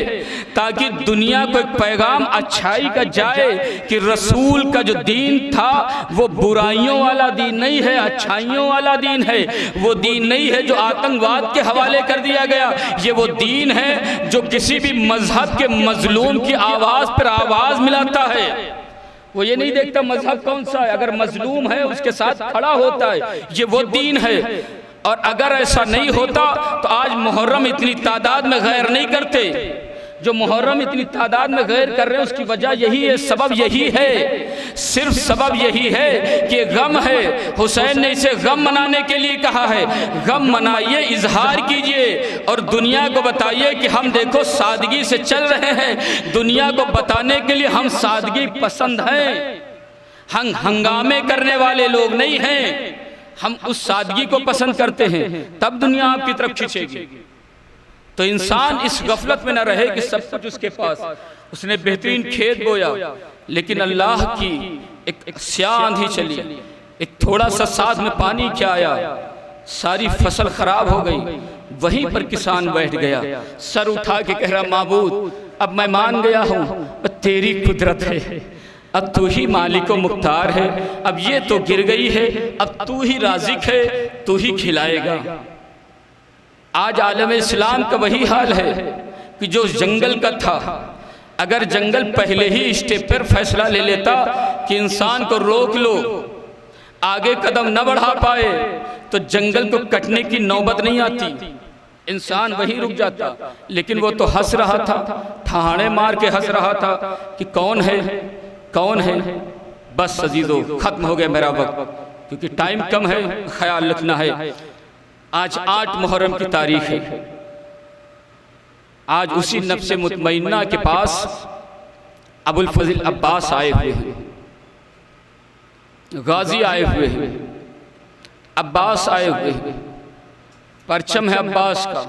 Speaker 1: ताकि दुनिया को एक पैगाम अच्छाई का जाए कि रसूल का जो दीन था वो बुराइयों वाला दीन नहीं है, अच्छाइयों वाला दीन है। वो दीन नहीं है जो आतंकवाद के हवाले कर दिया गया, ये वो दीन है जो किसी भी मजहब के मजलूम की आवाज़ पर आवाज़ मिलाता है। वो ये नहीं देखता मजहब कौन सा है, अगर मजलूम है उसके साथ खड़ा होता है, ये वो दीन है। और अगर ऐसा नहीं होता तो आज मुहर्रम इतनी तादाद में गैर नहीं करते। जो मुहर्रम इतनी तादाद में गैर कर रहे हैं उसकी वजह यही है, सबब यही है, सिर्फ सबब यही है कि गम है। हुसैन ने इसे गम मनाने के लिए कहा है, गम मनाइए, इजहार कीजिए और दुनिया को बताइए कि हम देखो सादगी से चल रहे हैं। दुनिया को बताने के लिए हम सादगी पसंद हैं, हम हंगामे करने वाले लोग नहीं हैं, हम उस सादगी को पसंद करते हैं, तब दुनिया आपकी तरफ खींचेगी। तो इंसान इस गफलत में न रहे कि सब कुछ उसके पास, उसने बेहतरीन खेत बोया, लेकिन अल्लाह की एक स्याह आंधी चली, एक थोड़ा सा साथ में पानी क्या आया, सारी फसल खराब हो गई। वहीं पर किसान बैठ गया, सर उठा के कह रहा, माबूद अब मैं मान गया हूँ, तेरी कुदरत है, अब तू ही मालिक व मुख्तार है, अब ये तो गिर गई है, अब तू ही राज़िक है, तू ही खिलाएगा। आज आलम इस्लाम का वही हाल है कि जो जंगल का था, अगर जंगल पहले ही स्टेप पर फैसला ले लेता कि इंसान को रोक लो, आगे कदम न बढ़ा पाए, तो जंगल को कटने की नौबत नहीं आती, इंसान वहीं रुक जाता। लेकिन वो तो हंस रहा था, ठहाने मार के हंस रहा था कि कौन है, कौन है। बस अजीजों, खत्म हो गया मेरा वक्त, क्योंकि टाइम कम है, ख्याल रखना है। आज 8 मुहर्रम की तारीख है। आज उसी नफ्से मुतमइन्ना के पास अबुल फज़ल अब्बास आए हुए हैं। गाजी आए हुए हैं, अब्बास आए हुए हैं, परचम है अब्बास का।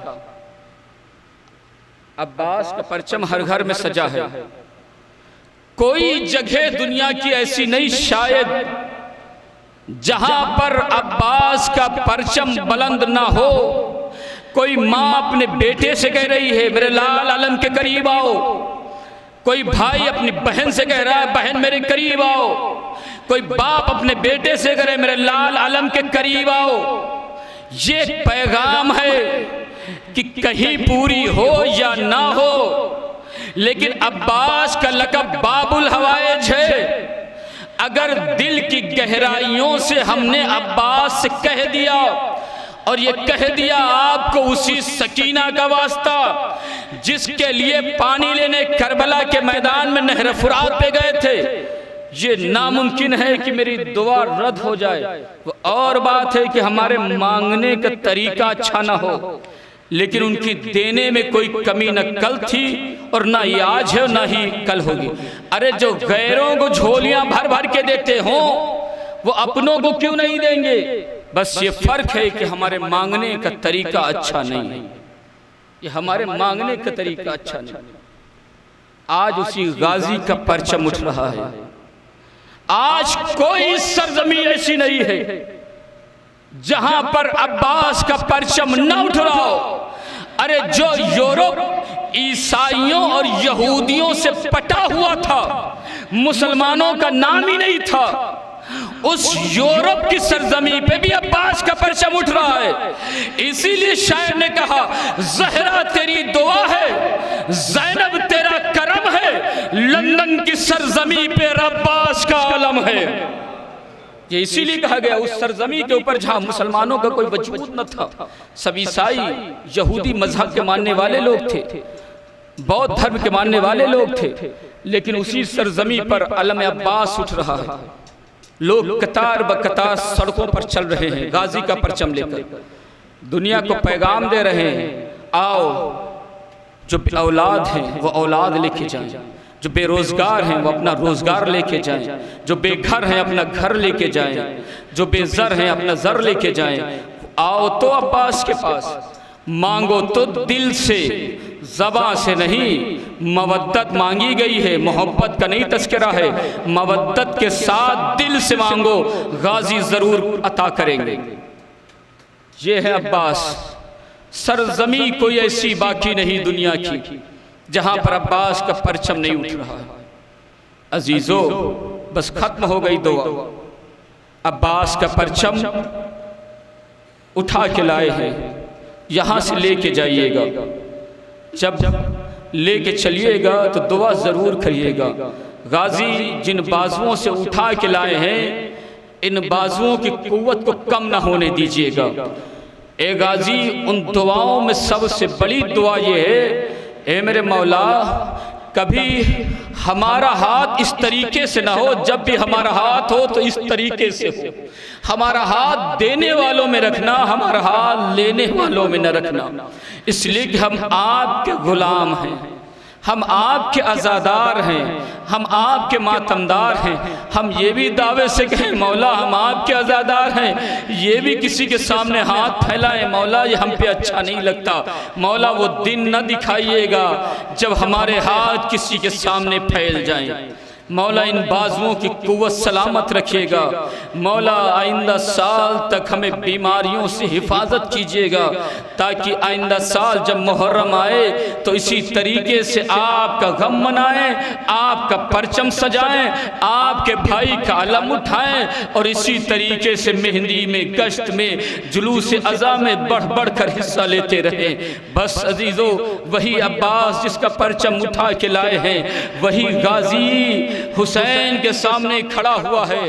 Speaker 1: अब्बास का परचम हर घर में सजा है। कोई जगह दुनिया की ऐसी नहीं शायद जहां पर अब्बास का परचम बुलंद ना हो। कोई माँ अपने बेटे से कह रही है मेरे लाल आलम के करीब आओ, कोई भाई अपनी बहन से कह रहा है बहन मेरे करीब आओ, कोई बाप अपने बेटे से कह रहे मेरे लाल आलम के करीब आओ। ये पैगाम है कि कहीं पूरी हो या ना हो, लेकिन अब्बास का लक़ब बाबुल हवाइज है। अगर दिल की गहराइयों से हमने अब्बास से कह दिया, और ये कह दिया आपको उसी सकीना का वास्ता जिसके लिए पानी लेने करबला के मैदान में नहर फुरात पे गए थे, ये नामुमकिन है कि मेरी दुआ रद्द हो जाए। वो और बात है कि हमारे मांगने का तरीका अच्छा ना हो, लेकिन उनकी देने में कोई कमी न कल थी और ना ही आज है ना ही कल होगी। अरे जो गैरों को झोलियां भर भर के देते हो वो अपनों को क्यों नहीं देंगे? बस ये फर्क है कि हमारे मांगने का तरीका अच्छा नहीं है। ये हमारे मांगने का तरीका अच्छा नहीं। आज उसी गाजी का परचम उठ रहा है। आज कोई सरजमी ऐसी नहीं है जहां पर अब्बास का परचम न उठ रहा हो। अरे जो यूरोप ईसाइयों और यहूदियों से पटा हुआ था, मुसलमानों का नाम ही नहीं था, उस यूरोप की सरजमी पे भी अब्बास का परचम उठ रहा है। इसीलिए शायर ने कहा ज़हरा तेरी दुआ है, ज़ैनब तेरा करम है, लंदन की सरजमी पे अब्बास का आलम है। ये इसीलिए कहा गया उस सरजमी के ऊपर जहां मुसलमानों का कोई वजूद न था, सब ईसाई यहूदी मजहब के मानने वाले लोग थे, बौद्ध धर्म के मानने वाले लोग थे, लेकिन उसी सरजमी पर अलम अब्बास उठ रहा है। लोग कतार ब कतार सड़कों पर चल रहे हैं गाजी का परचम लेकर, दुनिया को पैगाम दे रहे हैं आओ जो औलाद हैं वो औलाद लेके जाएं, जो बेरोजगार हैं वो अपना रोजगार लेके जाएं, जो बेघर हैं अपना घर लेके जाएं, जो बेज़र हैं अपना ज़र लेके जाएं। आओ तो अब्बास के पास, मांगो तो दिल से, ज़बां से नहीं। मवद्दत मांगी गई है, मोहब्बत का नहीं तस्करा है। मवद्दत के साथ दिल से मांगो, गाजी ज़रूर अता करेंगे। ये है अब्बास। सरजमी कोई ऐसी बाकी नहीं दुनिया की जहां पर अब्बास का परचम नहीं उठ रहा है। अजीजों, बस खत्म हो गई दुआ। अब्बास का परचम उठा के लाए हैं, यहां से लेके जाइएगा। जब लेके चलिएगा तो दुआ जरूर करिएगा। गाजी जिन बाजुओं से उठा के लाए हैं, इन बाजुओं की कुव्वत को कम ना होने दीजिएगा। ए गाजी, उन दुआओं में सबसे बड़ी दुआ ये है, ए मेरे मौला कभी हमारा हाथ इस तरीके से ना हो, जब भी हमारा हाथ हो तो इस तरीके से हो। हमारा हाथ देने वालों में रखना, हमारा हाथ लेने वालों में न रखना। इसलिए कि हम आपके गुलाम हैं, हम आपके आज़ादार हैं, हम आपके मातमदार हैं। हम ये भी दावे से कहें मौला हम आपके आज़ादार हैं, ये भी किसी के सामने हाथ फैलाएं मौला ये हम पे अच्छा नहीं लगता। मौला वो दिन न दिखाइएगा जब हमारे हाथ किसी के सामने फैल जाएं। मौला इन बाजुओं की कुव्वत सलामत रखिएगा। मौला आइंदा साल तक हमें बीमारियों से हिफाजत कीजिएगा, ताकि आइंदा साल जब मुहर्रम आए तो इसी तरीके से आपका गम मनाएं, आपका परचम सजाएं, आपके भाई का अलम उठाएं और इसी तरीके से मेहंदी में, गश्त में, जुलूस अज़ा में बढ़ बढ़ कर हिस्सा लेते रहें। बस अजीज़ों, वही अब्बास जिसका परचम उठा के लाए हैं, वही गाजी हुसैन के सामने खड़ा हुआ है,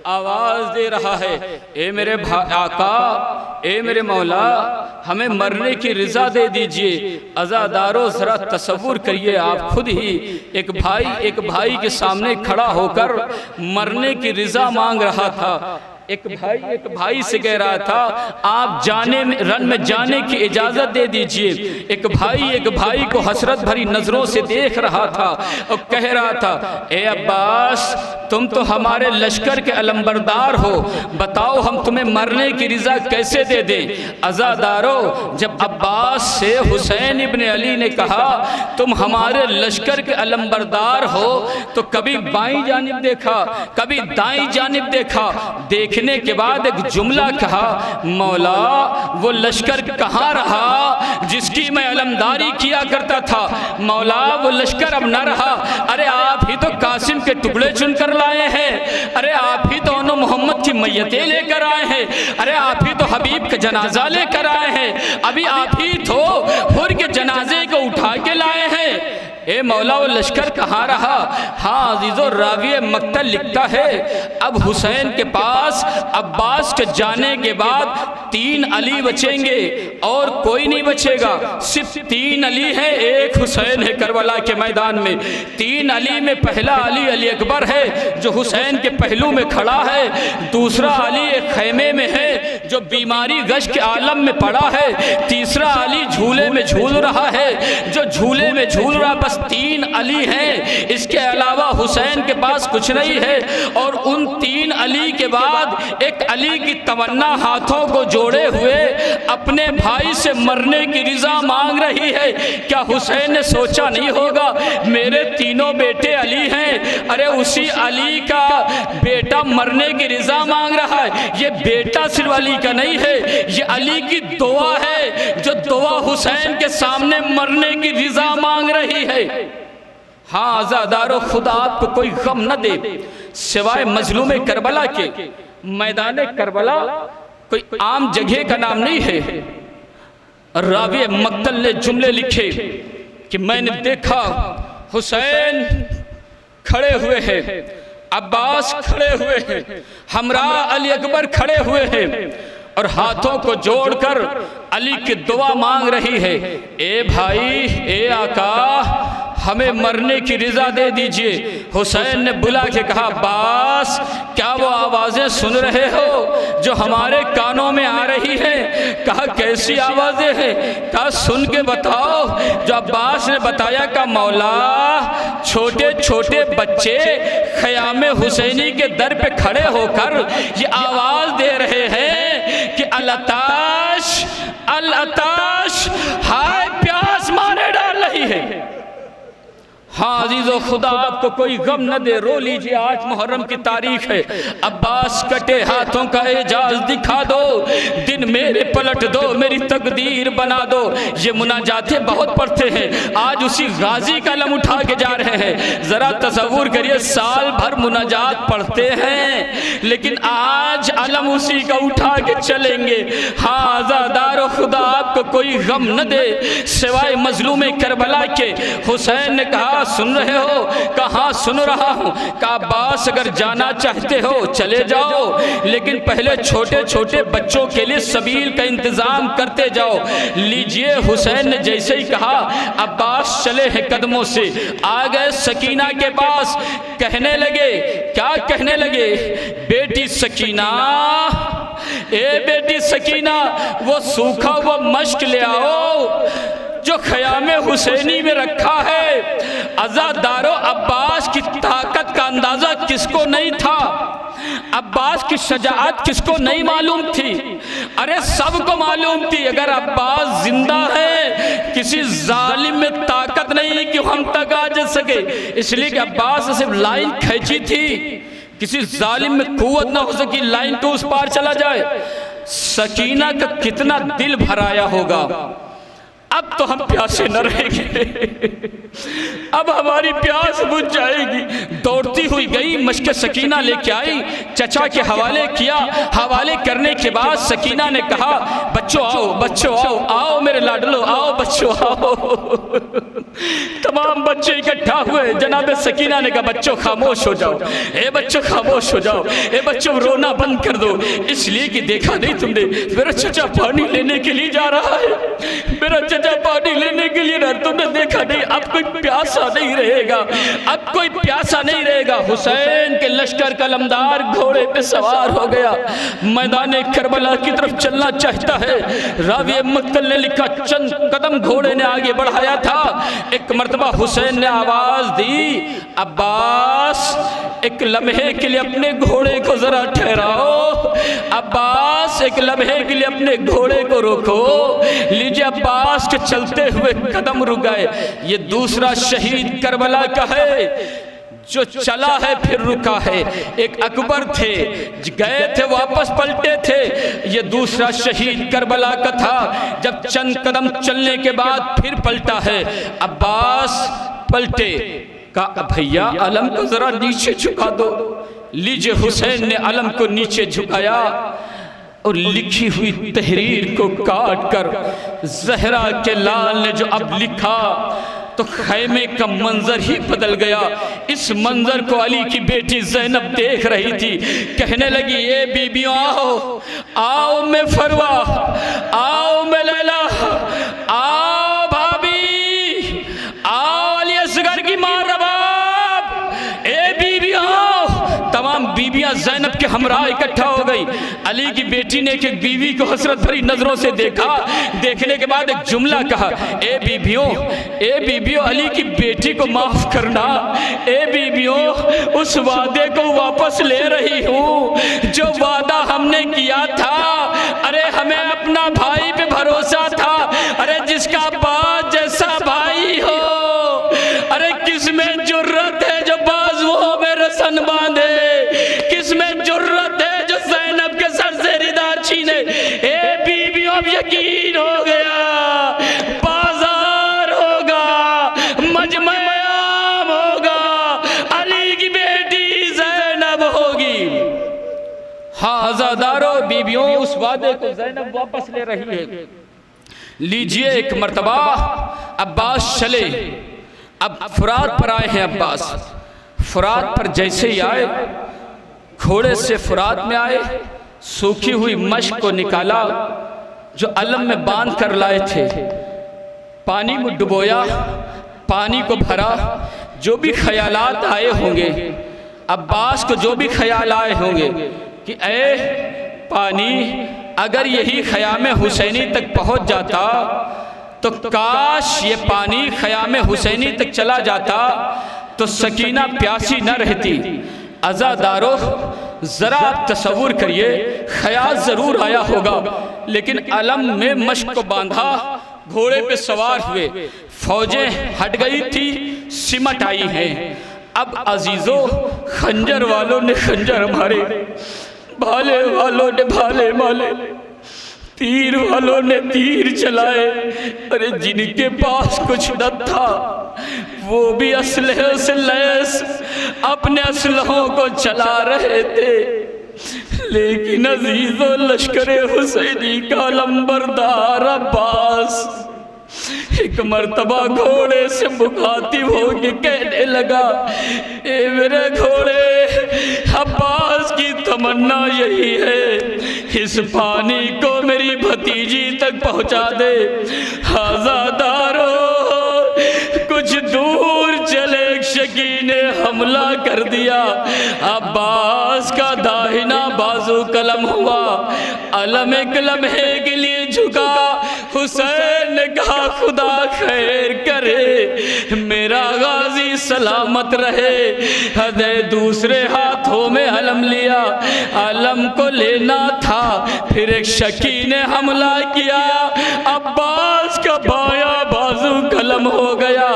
Speaker 1: आवाज दे रहा है, ए मेरे आका, ए मेरे मौला, हमें मरने की रिजा दे दीजिए। अज़ादारों जरा तसव्वुर करिए, आप खुद ही एक भाई के सामने खड़ा होकर मरने की रिजा मांग रहा था। एक भाई से कह रहा था आप रन में जाने की इजाजत दे दीजिए। एक भाई को हसरत भरी नजरों से देख रहा था और कह रहा था, ए अब्बास तुम तो हमारे लश्कर के अलंबरदार हो, बताओ हम तुम्हें मरने की रिजा कैसे दे दें। अज़ादारों, जब अब्बास से हुसैन इब्न अली ने कहा तुम हमारे लश्कर के अलंबरदार हो, तो कभी बाईं जानिब देखा, कभी दाईं जानिब देखा। देखने के बाद एक जुमला कहा, मौला वो लश्कर कहाँ रहा जिसकी मैं अलमदारी किया करता था। मौला वो लश्कर अब न रहा। अरे आप ही तो कासिम के टुकड़े चुनकर लाए हैं, अरे आप ही तो अनु मोहम्मद की मैयतें लेकर आए हैं, अरे आप ही तो हबीब का जनाजा लेकर आए हैं, अभी आप ही तो हुर के जनाजे को उठा के लाए हैं। ए मौला वो लश्कर कहाँ रहा। हाँ अजीज़ो, रावी मक्तल लिखता है अब हुसैन के पास अब्बास के जाने के बाद 3 अली बचेंगे और कोई नहीं बचेगा। सिर्फ 3 अली है, एक हुसैन है करबला के मैदान में। 3 अली में पहला अली अकबर है जो हुसैन के पहलू में खड़ा है, दूसरा अली एक खैमे में है जो बीमारी गश के आलम में पड़ा है, तीसरा अली झूले में झूल रहा है जो झूले में झूल रहा। बस 3 अली हैं, इसके अलावा हुसैन के पास कुछ नहीं है। और उन 3 अली के बाद एक अली की तमन्ना हाथों को जोड़े हुए अपने भाई से मरने की रिजा मांग रही है। क्या हुसैन ने सोचा नहीं होगा मेरे 3 बेटे अली हैं, अरे उसी अली का बेटा मरने की रिजा मांग रहा है। ये बेटा सिर्फ अली का नहीं है, ये अली की दुआ है जो दुआ हुसैन के सामने मरने की रिजा मांग रही है। हाँ आज़ादारो, खुदा आपको कोई गम न दे सिवाय मजलूम करबला के। मैदान करबला कोई आम जगह का नाम नहीं है। रावी मक्तल ने जुमले लिखे कि मैंने देखा हुसैन खड़े हुए हैं, अब्बास खड़े हुए हैं, हमरा अली अकबर खड़े हुए हैं और हाथों को जोड़कर अली की दुआ मांग रही है। ए भाई, ए आका, हमें मरने की रिजा दे दीजिए। हुसैन ने बुला के कहा, अब्बास क्या वो आवाज़ें सुन रहे हो जो हमारे कानों में आ रही हैं? कहा कैसी आवाज़ें हैं? कहा सुन के बताओ। जो अब्बास ने बताया, का मौला छोटे छोटे बच्चे ख़याम हुसैनी के दर पे खड़े होकर ये आवाज़ दे रहे हैं कि अल-अताश अल-अताश, हाय प्यास मारे डाल रही है। हाँ अजीज़ो, खुदा आपको कोई गम न दे, रो लीजिए। आज मुहर्रम की तारीख है। अब्बास कटे हाथों का एजाज दिखा दो, दिन मेरे पलट दो, मेरी तकदीर बना दो। ये मुनाजातें बहुत पढ़ते हैं, आज उसी गाजी का अलम उठा के जा रहे हैं। ज़रा तसव्वुर करिए, साल भर मुनाजात पढ़ते हैं लेकिन आज अलम उसी का उठा के चलेंगे। हाँ आज़ादारो, खुदा आपको कोई गम न दे सिवाय मजलूम करबला के। हुसैन ने कहा सुन रहे हो? कहाँ सुन रहा हूँ। कहा अब्बास अगर जाना चाहते हो चले जाओ, लेकिन पहले छोटे छोटे बच्चों के लिए सबील का इंतजाम करते जाओ। लीजिए। हुसैन ने जैसे ही कहा अब्बास चले हैं कदमों से, आ गए सकीना के पास। कहने लगे, क्या कहने लगे? बेटी सकीना, ए बेटी सकीना, वो सूखा वो मश्क ले आओ जो ख़याम हुसैनी में रखा है। अज़ादारो, अब्बास की ताकत का अंदाज़ा किसको नहीं था? अब्बास की शजाअत किसको नहीं मालूम थी? अरे सबको मालूम थी। अगर अब्बास जिंदा है, किसी जालिम में ताकत नहीं कि हम तक आ जा सके, इसलिए कि अब्बास ने सिर्फ लाइन खींची थी, किसी जालिम में कुव्वत ना हो सकी लाइन तो उस पार चला जाए। सकीना का कितना दिल भराया होगा। अब तो हम प्यासे न रहेंगे, अब हमारी प्यास बुझ जाएगी। दौड़ती हुई गई, मश्क सकीना लेके आई, चचा के हवाले किया। हवाले करने के बाद सकीना ने कहा, बच्चों आओ, बच्चों आओ, आओ मेरे लाडलो, आओ बच्चों आओ। तमाम बच्चे इकट्ठा हुए। जनाब सकीना ने कहा, बच्चों खामोश हो जाओ, ए बच्चों खामोश हो जाओ, ए बच्चों रोना बंद कर दो। इसलिए कि देखा नहीं तुमने, मेरा चचा पानी लेने के लिए जा रहा है, मेरा चचा पानी लेने के लिए ना, तुमने देखा नहीं? अब कोई प्यासा नहीं रहेगा, अब कोई प्यासा नहीं रहेगा। हुसैन के लश्कर का लमदार घोड़े पे सवार हो गया, मैदान करबला की तरफ चलना चाहता है। रावी मक्तल ने लिखा, चंद कदम घोड़े ने आगे बढ़ाया था, एक मर्तबा हुसैन ने आवाज दी, अब्बास एक लम्हे के लिए अपने घोड़े को जरा ठहराओ, अब्बास एक लम्हे के लिए अपने घोड़े को रोको। लीजिए, अब्बास के चलते हुए कदम रुक गए। ये दूसरा शहीद करबला का है जो चला है फिर रुका है। एक अकबर थे, गए थे वापस पलटे थे। ये दूसरा शहीद करबला का था, जब चंद कदम चलने के बाद फिर पलटा है। अब्बास पलटे, कहा भैया अलम को जरा नीचे झुका दो। लीजिए, हुसैन ने अलम को नीचे झुकाया और लिखी हुई तहरीर को काट कर जहरा के लाल ने जो अब लिखा तो खैमे का मंजर ही बदल गया। इस मंजर को अली की बेटी ज़ैनब देख रही थी, कहने लगी, ये बीबियों आओ, आओ मैं फरवा, आओ मैं लैला, आओ भाभी, आओ अली असगर की मां रबाब, ए बीबियों आओ। तमाम बीबियां ज़ैनब के हमरा इकट्ठा हो गई। अली की बेटी ने एक बीवी को हसरत भरी नजरों से देखा, देखने के बाद एक जुमला कहा, ए बीबियों, ए बीबियों, अली की बेटी को माफ करना। ए बीबियों, उस वादे को वापस ले रही हूँ जो वादा हमने किया था। अरे हमें अपना भाई पे भरोसा था, अरे जिसका बाप जैसा भाई हो, अरे किसमें जुर्रत है जो बाजुओं में रसन बांधे, किसमें जुर्रत है जो ज़ैनब के सर से रिदा छीने। ए बीबियों, अब यकीन हो गया, बाजार होगा, मजमाम होगा, अली की बेटी ज़ैनब होगी। हाँ आज़ादारों, बीबियों, उस वादे को ज़ैनब वापस ले रही है। लीजिए, एक मर्तबा अब्बास चले, अब फुरात पर आए हैं अब्बास। फुरात पर जैसे ही आए, घोड़े से फुरात में आए, सूखी हुई मश्क को निकाला जो अलम में बांध कर लाए थे, पानी में डुबोया, पानी को भरा। जो भी ख्यालात आए होंगे अब्बास को, जो भी ख्याल आए होंगे कि ए पानी, अगर यही ख़याम हुसैनी तक पहुंच जाता तो काश ये पानी ख़याम हुसैनी तक चला जाता तो सकीना प्यासी न रहती। अज़ादारों, ज़रा आप तसव्वुर करिए, ख्याल ज़रूर आया होगा, लेकिन अलम में मश्क को बांधा, घोड़े पे सवार हुए, फौजें हट गई थी, सिमट आई हैं। अब अजीज़ों, खंजर वालों ने खंजर मारे, भाले वालों ने भाले मारे, तीर वालों ने तीर चलाए। अरे जिनके पास कुछ न था वो भी असलहे से लैस अपने असलहों को चला रहे थे। लेकिन अजीजों, लश्कर हुसैनी का लंबरदार अब्बास एक मर्तबा घोड़े से मुखातिब होके कहने लगा, ए मेरे घोड़े, अब्बास की तमन्ना यही है, इस पानी को मेरी भतीजी तक पहुंचा दे। आज़ादारों, कुछ दूर चले एक शकी ने हमला कर दिया, अब्बास का दाहिना बाजू कलम हुआ, अलम एक लम्हे के लिए झुका। हुसैन ने कहा, खुदा खैर करे, मेरा गाजी सलामत रहे। हदे दूसरे हाथों में अलम लिया, अलम को लेना था, फिर एक शकी ने हमला किया, अब्बास का बाया बाजू कलम हो गया।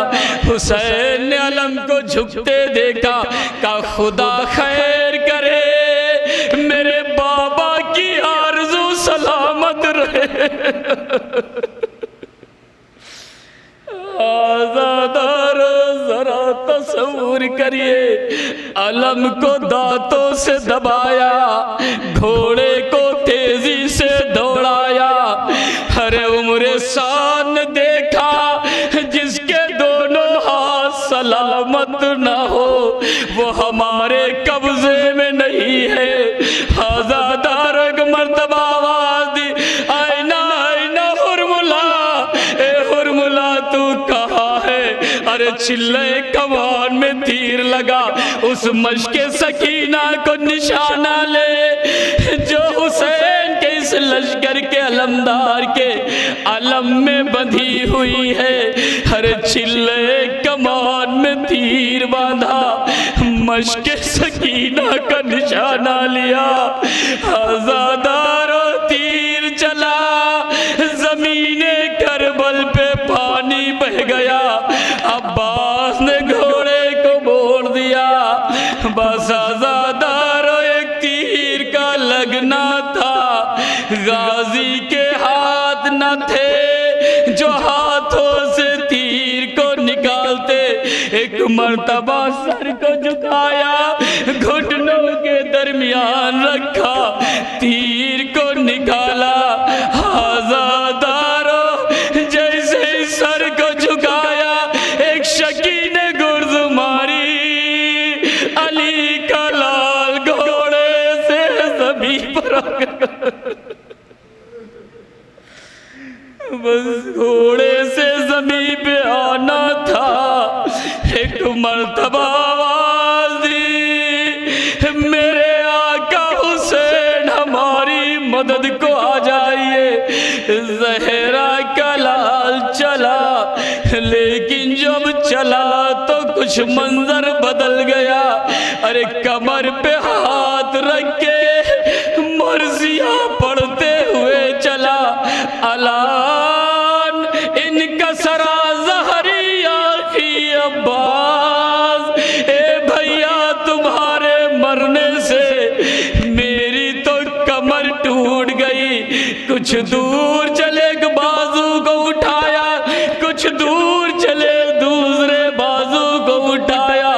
Speaker 1: हुसैन ने अलम को झुकते देखा, कहा खुदा खैर करे, मेरे बाबा की आरज़ू सलामत रहे। आज़ादारों, जरा तस्वीर करिए, अलम को दांतों से दबाया, घोड़े को तेजी से दौड़ाया। हरे उम्र सान देखा, जिसके दोनों हाथ सलामत ना हो वो हमारे कब्जे में नहीं है। आज़ादार एक मर्तबा आवाज दी, आईना आईना हुरमुला, ए हुरमुला तू कहाँ है? अरे चिल्ले कमान में तीर लगा, उस मश्के सकीना को निशाना ले जो हुसैन के इस लश्कर के अलमदार के अलम में बंधी हुई है। हर चिल्ले कमान में तीर बांधा, मश्के सकीना का निशाना लिया। आज़ादारो तीर चला, ज़मीने करबल पे पानी बह गया। अब्बास ने घोड़े को मोड़ दिया। बस आज़ादारो एक तीर का लगना था, गाजी के हाथ न थे जो हाथों से तीर को निकालते। एक मर्तबा सर को झुकाया, घुटनों के दरमियान रखा, तीर को निकाला। आज़ादारो जैसे ही सर को झुकाया, एक शकी ने गुर्ज मारी, अली का लाल घोड़े से ज़मीन पर आ गया। बस घोड़े से ज़मीन पे आना था, एक मर्तबा आवाज़ दी, मेरे आका हुसैन हमारी मदद को आ जाइए। ज़हरा का लाल चला, लेकिन जब चला तो कुछ मंजर बदल गया। अरे कमर पे हाथ रख के मर्जिया पढ़ते हुए चला। अलान इनका सरा ज़हरी आखी अब्बास, ए भैया तुम्हारे मरने से मेरी तो कमर टूट गई। कुछ दूर चले एक बाजू को उठाया, कुछ दूर चले दूसरे बाजू को उठाया,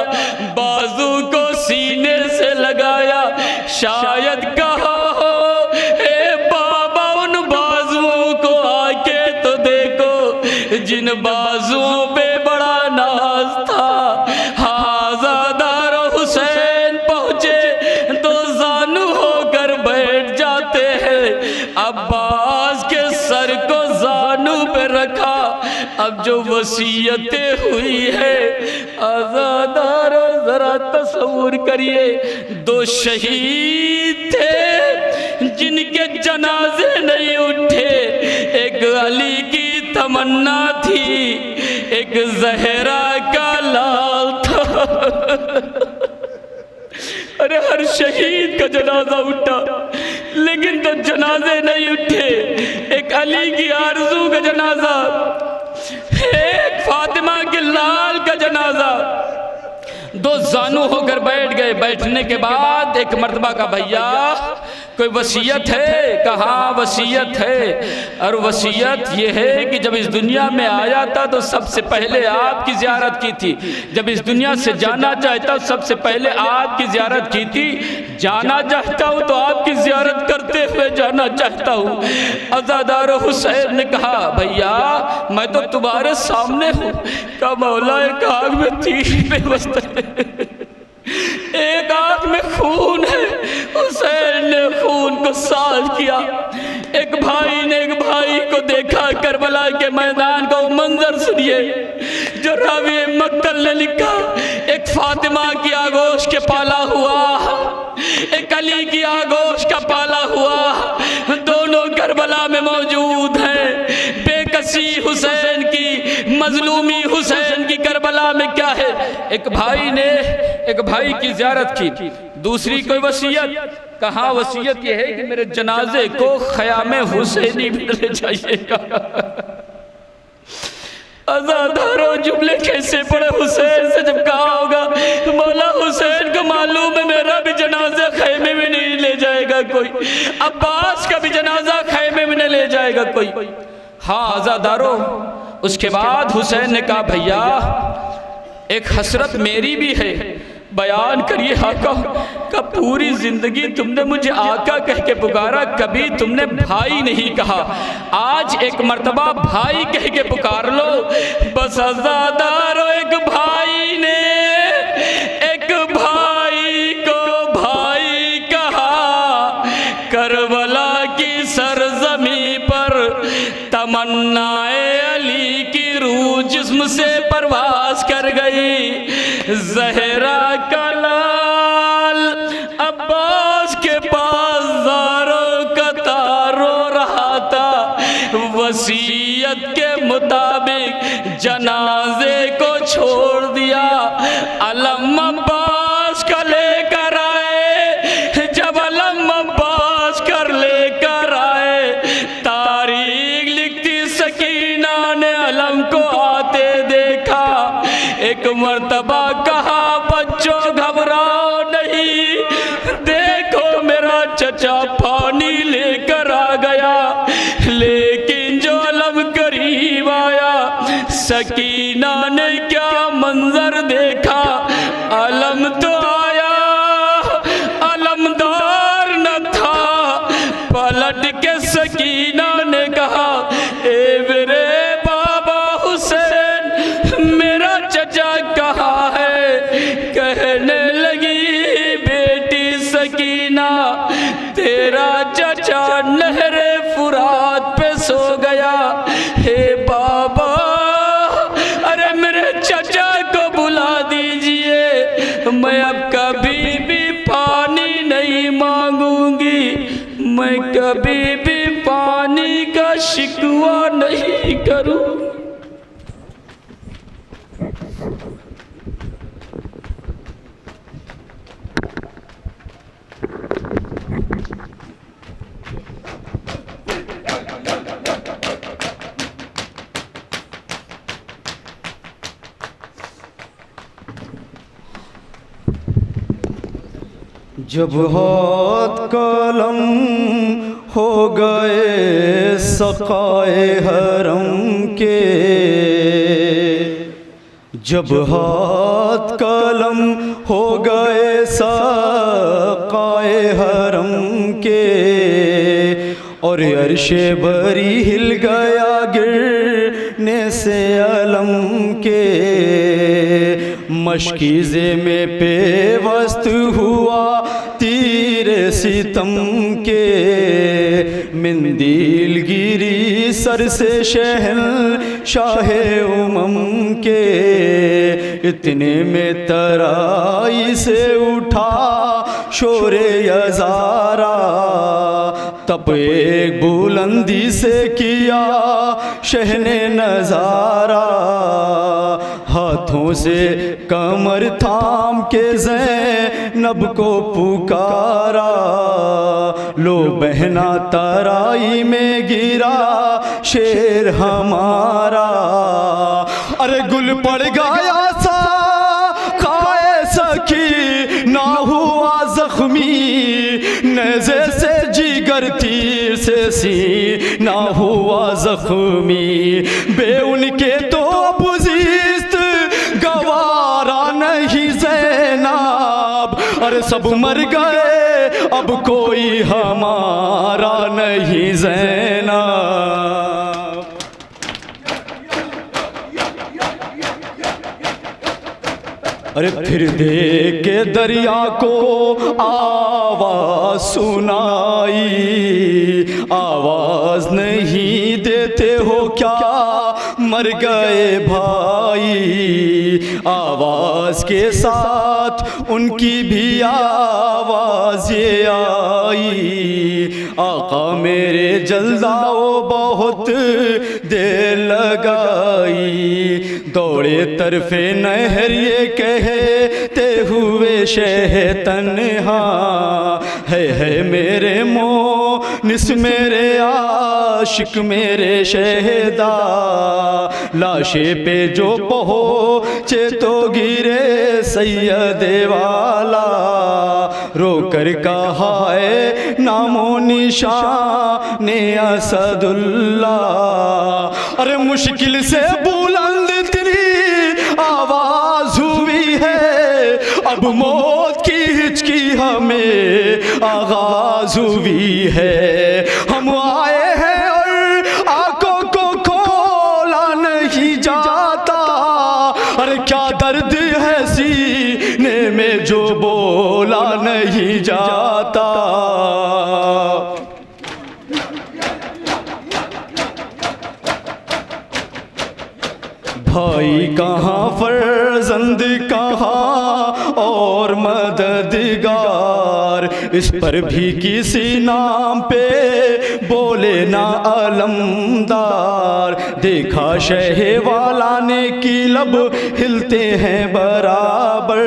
Speaker 1: बाजू को सीने से लगाया। शायद कहा हो ए बाबा उन बाजुओं को आके तो देखो जिन बाजुओं पे बड़ा नाज था। आज़ादारो हुसैन पहुंचे तो जानू होकर बैठ जाते हैं। अब्बास के सर को जानू पे रखा। अब जो वसीयतें हुई है आज़ादारो जरा तस्वुर करिए। दो शहीद थे जिनके जनाजे नहीं उठे, एक अली की तमन्ना थी, एक ज़हरा का लाल था। अरे हर शहीद का जनाजा उठा, लेकिन तो जनाजे नहीं उठे। एक अली की आरज़ू का जनाजा, एक फातिमा के लाल का जनाजा। दो जानू होकर बैठ गए। बैठने के बाद एक मर्तबा का भैया कोई वसीयत है? कहा वसीयत है। और वसीयत ये है कि जब इस दुनिया में आया था तो सबसे पहले आपकी ज़ियारत की थी। जब इस दुनिया से जाना चाहता सबसे पहले आपकी ज़ियारत की थी। जाना चाहता हूँ तो आपकी ज़ियारत करते हुए जाना चाहता हूँ। आज़ादारो हुसैन ने कहा भैया मैं तो तुम्हारे सामने हूँ। का मौला एक आग में तीर बेवस्त है, एक आग में खून है। हुसैन ने खून को साल किया। एक भाई ने एक भाई को देखा। करबला के मैदान का वो मंजर सुनिए जो रावी मक्तल ने लिखा। एक फातिमा की आगोश के पाला हुआ, एक अली की आगोश का पाला हुआ, दोनों करबला में मौजूद हैं। बेकसी हुसैन की, मजलूमी हुसैन की करबला में क्या है। एक भाई ने एक भाई की ज़ियारत की। दूसरी कोई वसीयत? कहा वसीयत यह है कि मेरे जनाजे को ख़यामे हुसैनी में ले जाइएगा। आज़ादारो जुमले कैसे पड़े हुसैन से जब कहा होगा मौला हुसैन को मालूम है मेरा भी जनाजा खैमे में नहीं ले जाएगा कोई, अब्बास का भी जनाजा खैमे में नहीं ले जाएगा कोई। हाँ आज़ादारो। उसके बाद हुसैन ने कहा भैया एक हसरत मेरी भी है, बयान करिए। आका का पूरी जिंदगी तुमने मुझे आका कह के पुकारा, कभी तुमने भाई नहीं कहा। आज एक मर्तबा भाई कह के पुकार लो। बस आज़ादारो एक भाई ने एक भाई को भाई कहा। करबला की सरजमी पर तमन्नाए अली की रूह जिस्म से परवास कर गई। ज़हरा का जनाजे को छोड़ दिया, अलम अब्बास का लेकर आए। जब अलम अब्बास कर लेकर आए, तारीख लिखती सकीना ने अलम को आते देखा। एक मर्तबा कहा, बच्चों घबराओ नहीं, देखो मेरा चचा पानी लेकर आ गया। लेकिन जो अलम करीब आया, सकीना ने क्या मंजर देखा। अलम तो आया, अलमदार न था। पलट के सकीना ने कहा, ए मेरे बाबा हुसैन, मेरा चचा कहाँ है? कहने लगी, बेटी सकीना, तेरा चचा नहरे फुरात पे सो गया। हे बाबा, अरे मेरे चचा को बुला दीजिए, मैं अब कभी भी पानी नहीं मांगूंगी, मैं कभी भी पानी का शिकवा नहीं करूं।
Speaker 2: जब हाथ कलम हो गए सकाए हरम के, जब हाथ कलम हो गए सकाए हरम के, और अर्शे बरी हिल गया गिरने से अलम के। मशकीज़े में पेवस्त हुआ तीरे सितम के, मिंदील गिरी सर से शहंशाहे उमम के। इतने में तराई से उठा शोरे यज़ारा, तब एक बुलंदी से किया शहने नज़ारा। हाथों से कमर थाम के ज़ैनब को पुकारा, लो बहना तराई में गिरा शेर हमारा। अरे गुल पड़ गया सा खाए सखी, ना हुआ जख्मी नेज़े से जिगर तीर से सी, ना हुआ जख्मी। बे उनके तो बुज़ीस्त गवारा नहीं ज़ैनब, अरे सब मर गए अब कोई हमारा नहीं ज़ैनब। अरे फिर देख के दरिया को आवाज़ सुनाई, आवाज़ नहीं देते हो क्या मर गए भाई। आवाज़ के साथ उनकी भी आवाज़ ये आई, आका मेरे जल्दाओ बहुत देर लगाई। दौड़े तरफे नहर ये कहते हुए शह तन्हा, है मेरे मोनिस मेरे आशिक मेरे शहदा। लाशे पे जो पहुँचे तो गिरे सैयदे वाला, रोकर कहा है नामो निशान ने असदुल्ला। अरे मुश्किल से बुलंद तेरी आवाज हुई है, अब मौत की हिचकी हमें आगाज हुई है। हम आए हैं और आंखों को खोला नहीं जाता, अरे क्या दर्द है सीने में जो बोला नहीं जाता। भाई कहाँ फर्जंद कहाँ और मददगार, इस पर भी किसी नाम पे बोले ना अलमदार। देखा शह वाला ने की लब हिलते हैं बराबर,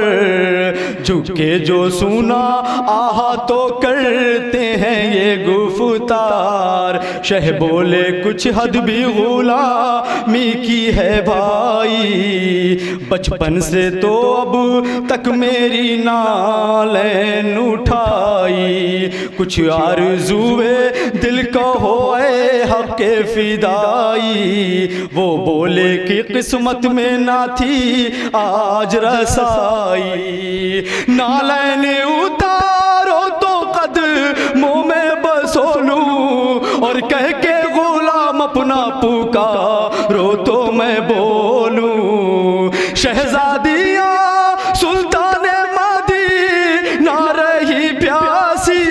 Speaker 2: झुके जो सुना आहा तो करते हैं ये गुफ्तार। शह बोले कुछ हद भी गुलामी की है भाई, बचपन से तो अब तक मेरी नालें उठाई। कुछ आरज़ूए दिल को होए हक़ फिदाई, वो बोले कि किस्मत में ना थी आज रसाई। नालें उतारो तो कदमों में बसोलूं, और कह के गुलाम अपना पुकारो तो मैं बोलूं। शहजादियाँ सुल्ताने मादी ना रही प्यासी,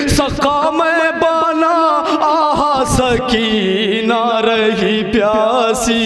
Speaker 2: सका में बना आहा सकी ना रही प्यासी।